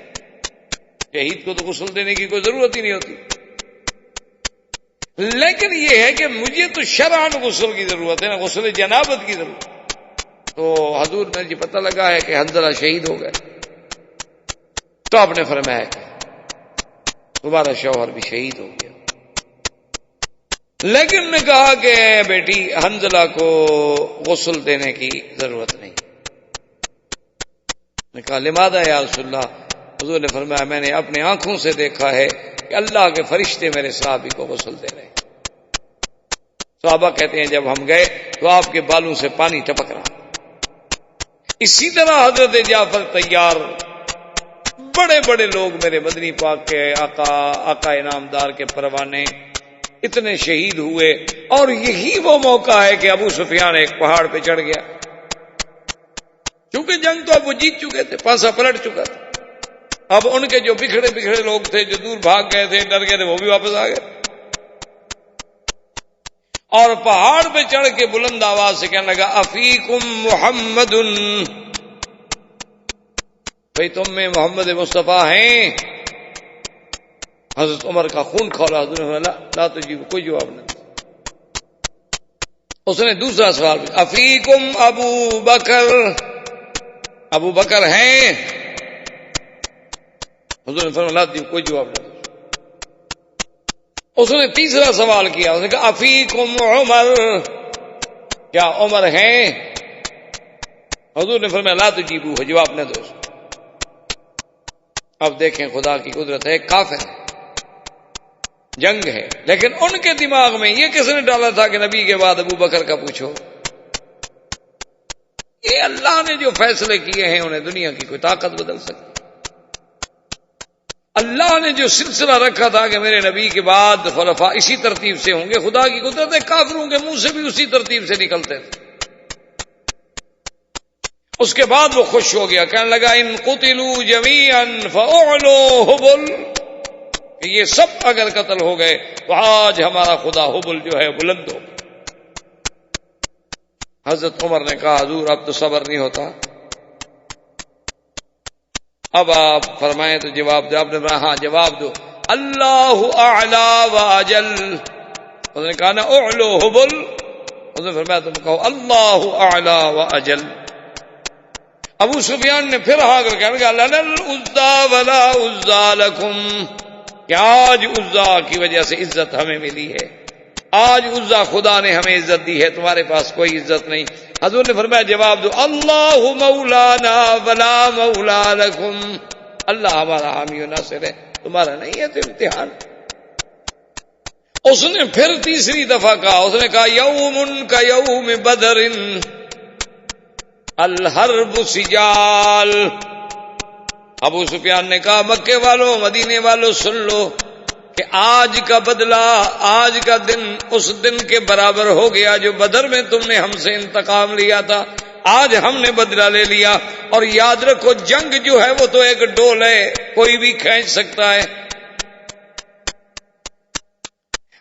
شہید کو تو غسل دینے کی کوئی ضرورت ہی نہیں ہوتی، لیکن یہ ہے کہ مجھے تو شرعاً غسل کی ضرورت ہے نا، غسل جنابت کی ضرورت ہے۔ تو حضور نے جی پتہ لگا ہے کہ حنظلہ شہید ہو گئے، تو آپ نے فرمایا کہ تمہارا شوہر بھی شہید ہو گیا، لیکن نے کہا کہ بیٹی حنظلہ کو غسل دینے کی ضرورت نہیں۔ نے کہا لماذا یا رسول اللہ؟ حضور نے فرمایا میں نے اپنے آنکھوں سے دیکھا ہے کہ اللہ کے فرشتے میرے صحابی کو غسل دے رہے ہیں۔ صحابہ کہتے ہیں جب ہم گئے تو آپ کے بالوں سے پانی ٹپک رہا۔ اسی طرح حضرت جعفر طیار، بڑے بڑے لوگ میرے مدنی پاک کے آقا انعامدار کے پروانے، اتنے شہید ہوئے، اور یہی وہ موقع ہے کہ ابو سفیان ایک پہاڑ پہ چڑھ گیا، کیونکہ جنگ تو اب وہ جیت چکے تھے، پانسا پلٹ چکا تھا۔ اب ان کے جو بکھڑے لوگ تھے، جو دور بھاگ گئے تھے، ڈر گئے تھے، وہ بھی واپس آ گئے، اور پہاڑ پہ چڑھ کے بلند آواز سے کہنے لگا افیکم محمد، بھئی تم میں محمد مصطفیٰ ہیں۔ حضرت عمر کا خون کھولا، حضور نے لا تجیب، کوئی جواب نہیں۔ اس نے دوسرا سوال پوچھا افیکم ابو بکر، ابو بکر ہیں؟ حضور نے فرمایا لا تجیب، کوئی جواب نہیں۔ اس نے تیسرا سوال کیا، اس نے کہا افیکم عمر، کیا عمر ہیں؟ حضور نے فرمایا لا تجیبوا، جواب نہ دو۔ اب دیکھیں خدا کی قدرت ہے، کافر ہے، جنگ ہے، لیکن ان کے دماغ میں یہ کس نے ڈالا تھا کہ نبی کے بعد ابو بکر کا پوچھو؟ یہ اللہ نے جو فیصلے کیے ہیں انہیں دنیا کی کوئی طاقت بدل سکتی؟ اللہ نے جو سلسلہ رکھا تھا کہ میرے نبی کے بعد خلفاء اسی ترتیب سے ہوں گے، خدا کی قدرت ہے، کافروں کے منہ سے بھی اسی ترتیب سے نکلتے تھے۔ اس کے بعد وہ خوش ہو گیا، کہنے لگا ان قتلوا جميعا فاعلوا حبل، کہ یہ سب اگر قتل ہو گئے تو آج ہمارا خدا حبل جو ہے بلند ہو۔ حضرت عمر نے کہا حضور اب تو صبر نہیں ہوتا، اب آپ فرمائیں تو جواب دو۔ آپ نے کہا ہاں جواب دو، اللہ اعلی واجل۔ اس نے کہا نا اعلو حبل، اس نے فرمایا تم کہو اللہ اعلی واجل۔ ابو سفیان نے پھر ہا کر کہا لنا العزى ولا عزى لكم، کہ آج عزا کی وجہ سے عزت ہمیں ملی ہے، آج عزا خدا نے ہمیں عزت دی ہے، تمہارے پاس کوئی عزت نہیں۔ حضور نے فرمایا جواب دو اللہ مولانا ولا مولا لکم، اللہ ہمارا حامی و ناصر ہے، تمہارا نہیں ہے، تو امتحان۔ اس نے پھر تیسری دفعہ کہا، اس نے کہا یوم کا یوم بدر الحرب سجال۔ ابو سفیان نے کہا مکے والوں، مدینے والوں سن لو کہ آج کا بدلہ، آج کا دن اس دن کے برابر ہو گیا جو بدر میں تم نے ہم سے انتقام لیا تھا، آج ہم نے بدلہ لے لیا۔ اور یاد رکھو جنگ جو ہے وہ تو ایک ڈول ہے، کوئی بھی کھینچ سکتا ہے۔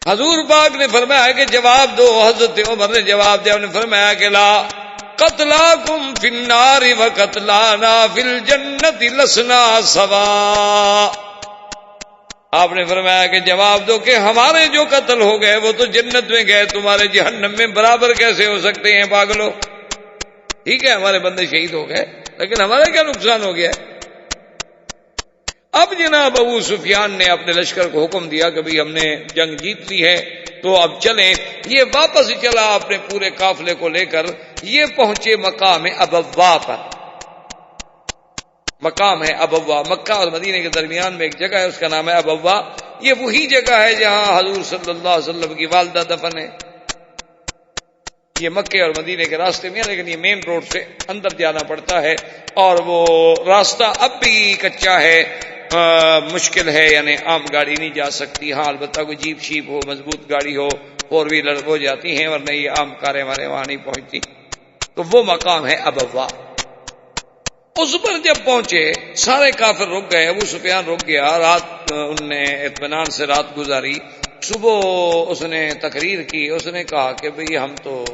حضور پاک نے فرمایا کہ جواب دو۔ حضرت عمر نے جواب دیا، انہوں نے فرمایا کہ لا قتلاکم فی النار وقتلانا فی الجنت لسنا سوا۔ آپ نے فرمایا کہ جواب دو کہ ہمارے جو قتل ہو گئے وہ تو جنت میں گئے، تمہارے جہنم میں برابر کیسے ہو سکتے ہیں پاگلو؟ ٹھیک ہے ہمارے بندے شہید ہو گئے، لیکن ہمارا کیا نقصان ہو گیا؟ اب جناب ابو سفیان نے اپنے لشکر کو حکم دیا کہ بھئی ہم نے جنگ جیت لی ہے تو اب چلیں۔ یہ واپس چلا اپنے پورے قافلے کو لے کر، یہ پہنچے مقام ابوا پر۔ مقام ہے ابوا، مکہ اور مدینے کے درمیان میں ایک جگہ ہے، اس کا نام ہے ابوا۔ یہ وہی جگہ ہے جہاں حضور صلی اللہ علیہ وسلم کی والدہ دفن ہے۔ یہ مکے اور مدینے کے راستے میں، لیکن یہ مین روڈ سے اندر جانا پڑتا ہے، اور وہ راستہ اب بھی کچا ہے، مشکل ہے، یعنی عام گاڑی نہیں جا سکتی۔ ہاں البتہ کوئی جیپ شیپ ہو، مضبوط گاڑی ہو، فور ویلر ہو جاتی ہیں، ورنہ یہ عام کاریں ہمارے وہاں نہیں پہنچتی۔ تو وہ مقام ہے ابوا۔ اس پر جب پہنچے سارے کافر رک گئے، ابو سفیان رک گیا، رات ان نے اطمینان سے رات گزاری، صبح اس نے تقریر کی، اس نے کہا کہ بھئی ہم تو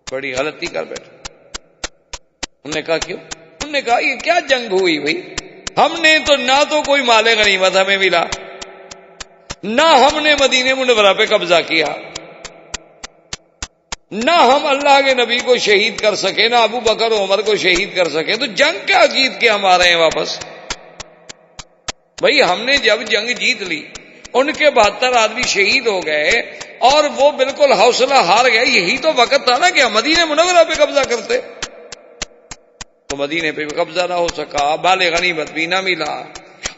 بڑی غلطی کر بیٹھے۔ انہوں نے کہا کیوں؟ انہوں نے کہا یہ کیا جنگ ہوئی بھئی؟ ہم نے تو نہ تو کوئی مال غنیمت ہمیں ملا، نہ ہم نے مدینہ منورہ پہ قبضہ کیا، نہ ہم اللہ کے نبی کو شہید کر سکے، نہ ابو بکر و عمر کو شہید کر سکے، تو جنگ کیا جیت کے ہم آ رہے ہیں واپس؟ بھئی ہم نے جب جنگ جیت لی، ان کے 72 آدمی شہید ہو گئے اور وہ بالکل حوصلہ ہار گئے، یہی تو وقت تھا نا کہ ہم مدینہ منورہ پہ قبضہ کرتے، تو مدینے پہ بھی قبضہ نہ ہو سکا، مال غنیمت بھی نہ ملا،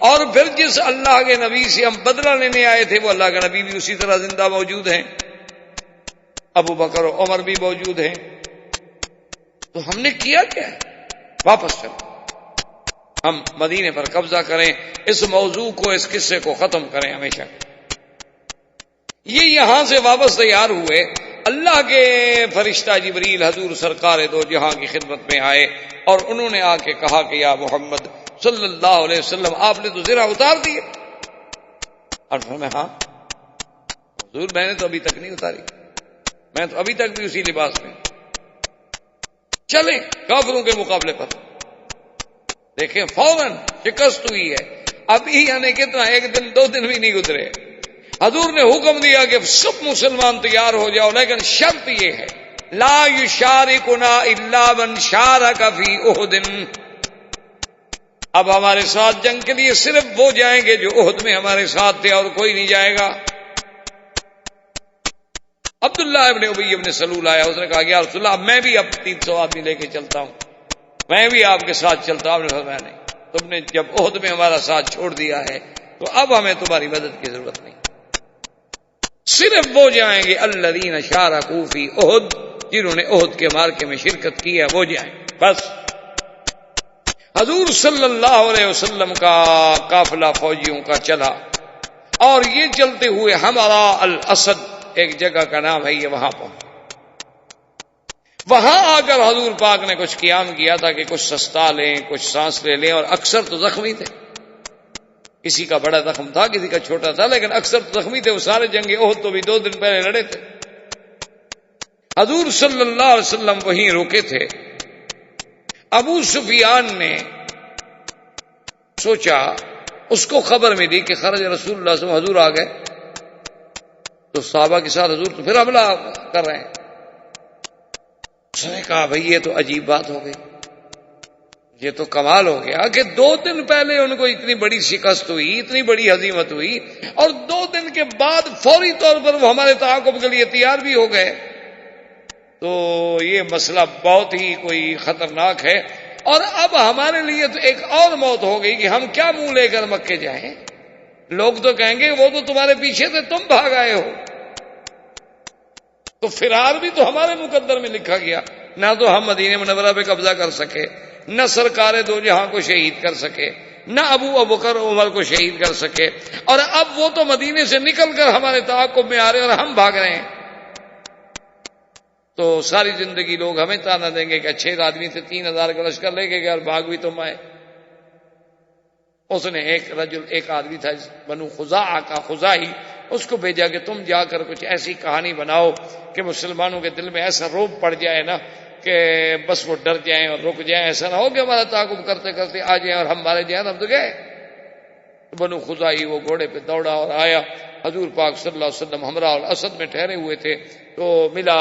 اور پھر جس اللہ کے نبی سے ہم بدلہ لینے آئے تھے وہ اللہ کا نبی بھی اسی طرح زندہ موجود ہیں، ابو بکر و عمر بھی موجود ہیں، تو ہم نے کیا کیا ہے؟ واپس چلو، ہم مدینے پر قبضہ کریں، اس موضوع کو، اس قصے کو ختم کریں ہمیشہ۔ یہ یہاں سے واپس تیار ہوئے، اللہ کے فرشتہ جبریل حضور سرکار دو جہاں کی خدمت میں آئے اور انہوں نے آ کے کہا کہ یا محمد صلی اللہ علیہ وسلم آپ نے تو زرہ اتار دیے؟ اور میں ہاں حضور میں نے تو ابھی تک نہیں اتاری، میں تو ابھی تک بھی اسی لباس میں، چلیں کافروں کے مقابلے پر۔ دیکھیں فوراً شکست ہوئی ہے، ابھی یعنی کتنا، 1 دن 2 دن بھی نہیں گزرے، حضور نے حکم دیا کہ سب مسلمان تیار ہو جاؤ، لیکن شرط یہ ہے لا یشارکنا الا من شارک فی احد، اب ہمارے ساتھ جنگ کے لیے صرف وہ جائیں گے جو احد میں ہمارے ساتھ تھے، اور کوئی نہیں جائے گا۔ عبداللہ ابن ابی ابن سلول آیا، اس نے کہا کہ یا رسول اللہ میں بھی اب 300 آدمی لے کے چلتا ہوں، میں بھی آپ کے ساتھ چلتا ہوں۔ آپ نے فرمایا نہیں، تم نے جب احد میں ہمارا ساتھ چھوڑ دیا ہے تو اب ہمیں تمہاری مدد کی ضرورت نہیں، صرف وہ جائیں گے الذین شارکوا فی احد، جنہوں نے احد کے معرکے میں شرکت کی ہے وہ جائیں بس۔ حضور صلی اللہ علیہ وسلم کا قافلہ فوجیوں کا چلا، اور یہ چلتے ہوئے ہمارا الاسد ایک جگہ کا نام ہے، یہ وہاں پہنچا۔ وہاں آ کر حضور پاک نے کچھ قیام کیا تھا کہ کچھ سستا لیں، کچھ سانس لے لیں، اور اکثر تو زخمی تھے، کسی کا بڑا زخم تھا، کسی کا چھوٹا تھا، لیکن اکثر تو زخمی تھے۔ وہ سارے جنگ احد تو بھی 2 دن پہلے لڑے تھے۔ حضور صلی اللہ علیہ وسلم وہیں روکے تھے۔ ابو سفیان نے سوچا، اس کو خبر ملی کہ خرج رسول اللہ صلی اللہ علیہ وسلم، حضور آ گئے، تو صحابہ کے ساتھ حضور تو پھر حملہ کر رہے ہیں۔ اس نے کہا بھئی یہ تو عجیب بات ہو گئی، یہ تو کمال ہو گیا کہ 2 دن پہلے ان کو اتنی بڑی شکست ہوئی، اتنی بڑی ہزیمت ہوئی، اور 2 دن کے بعد فوری طور پر وہ ہمارے تعاقب کے لیے تیار بھی ہو گئے، تو یہ مسئلہ بہت ہی کوئی خطرناک ہے، اور اب ہمارے لیے تو ایک اور موت ہو گئی کہ ہم کیا منہ لے کر مکے جائیں؟ لوگ تو کہیں گے وہ تو تمہارے پیچھے تھے، تم بھاگ آئے ہو، تو فرار بھی تو ہمارے مقدر میں لکھا گیا، نہ تو ہم مدینہ منورہ پہ قبضہ کر سکے، نہ سرکار دو جہاں کو شہید کر سکے، نہ ابو بکر عمر کو شہید کر سکے، اور اب وہ تو مدینے سے نکل کر ہمارے تعاقب میں آ رہے ہیں اور ہم بھاگ رہے ہیں۔ تو ساری زندگی لوگ ہمیں تانا دیں گے کہ اچھے آدمی سے 3000 کا لشکر لے کے گئے اور بھاگ بھی تم آئے۔ اس نے ایک آدمی تھا بنو خزاعہ کا، خزاعی، اس کو بھیجا کہ تم جا کر کچھ ایسی کہانی بناؤ کہ مسلمانوں کے دل میں ایسا روب پڑ جائے نا کہ بس وہ ڈر جائیں اور رک جائیں، ایسا نہ ہو کہ ہمارا تعاقب کرتے کرتے آ جائیں اور ہم مارے جائیں، ہم تو گئے۔ بنو خزاعی وہ گھوڑے پہ دوڑا اور آیا، حضور پاک صلی اللہ علیہ وسلم ہمراہ الاسد میں ٹھہرے ہوئے تھے، تو ملا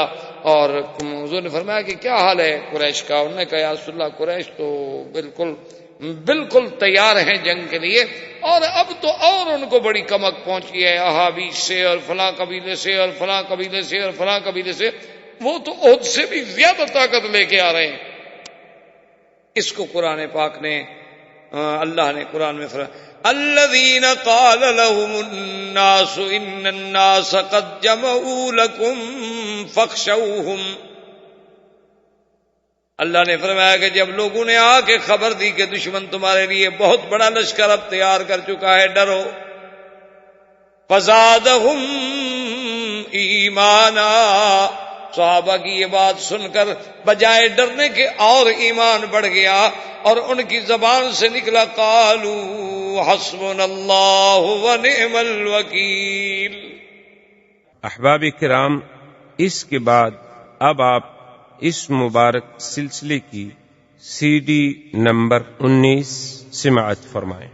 اور حضور نے فرمایا کہ کیا حال ہے قریش کا؟ انہوں نے کہا یا رسول اللہ قریش تو بالکل تیار ہیں جنگ کے لیے، اور اب تو اور ان کو بڑی کمک پہنچی ہے، احابیش سے اور فلاں قبیلے سے اور فلاں قبیلے سے اور فلاں قبیلے سے، وہ تو احد سے بھی زیادہ طاقت لے کے آ رہے ہیں۔ اس کو قرآن پاک نے، اللہ نے قرآن میں فرمایا الذین قال لهم الناس ان الناس قد جمعوا لكم فاخشوهم، اللہ نے فرمایا کہ جب لوگوں نے آ کے خبر دی کہ دشمن تمہارے لیے بہت بڑا لشکر اب تیار کر چکا ہے، ڈرو۔ فزادہم ایمانا، صحابہ کی یہ بات سن کر بجائے ڈرنے کے اور ایمان بڑھ گیا اور ان کی زبان سے نکلا قالوا حسبنا اللہ ونعم الوکیل۔ احباب کرام، اس کے بعد اب آپ اس مبارک سلسلے کی CD نمبر 19 سماعت فرمائیں۔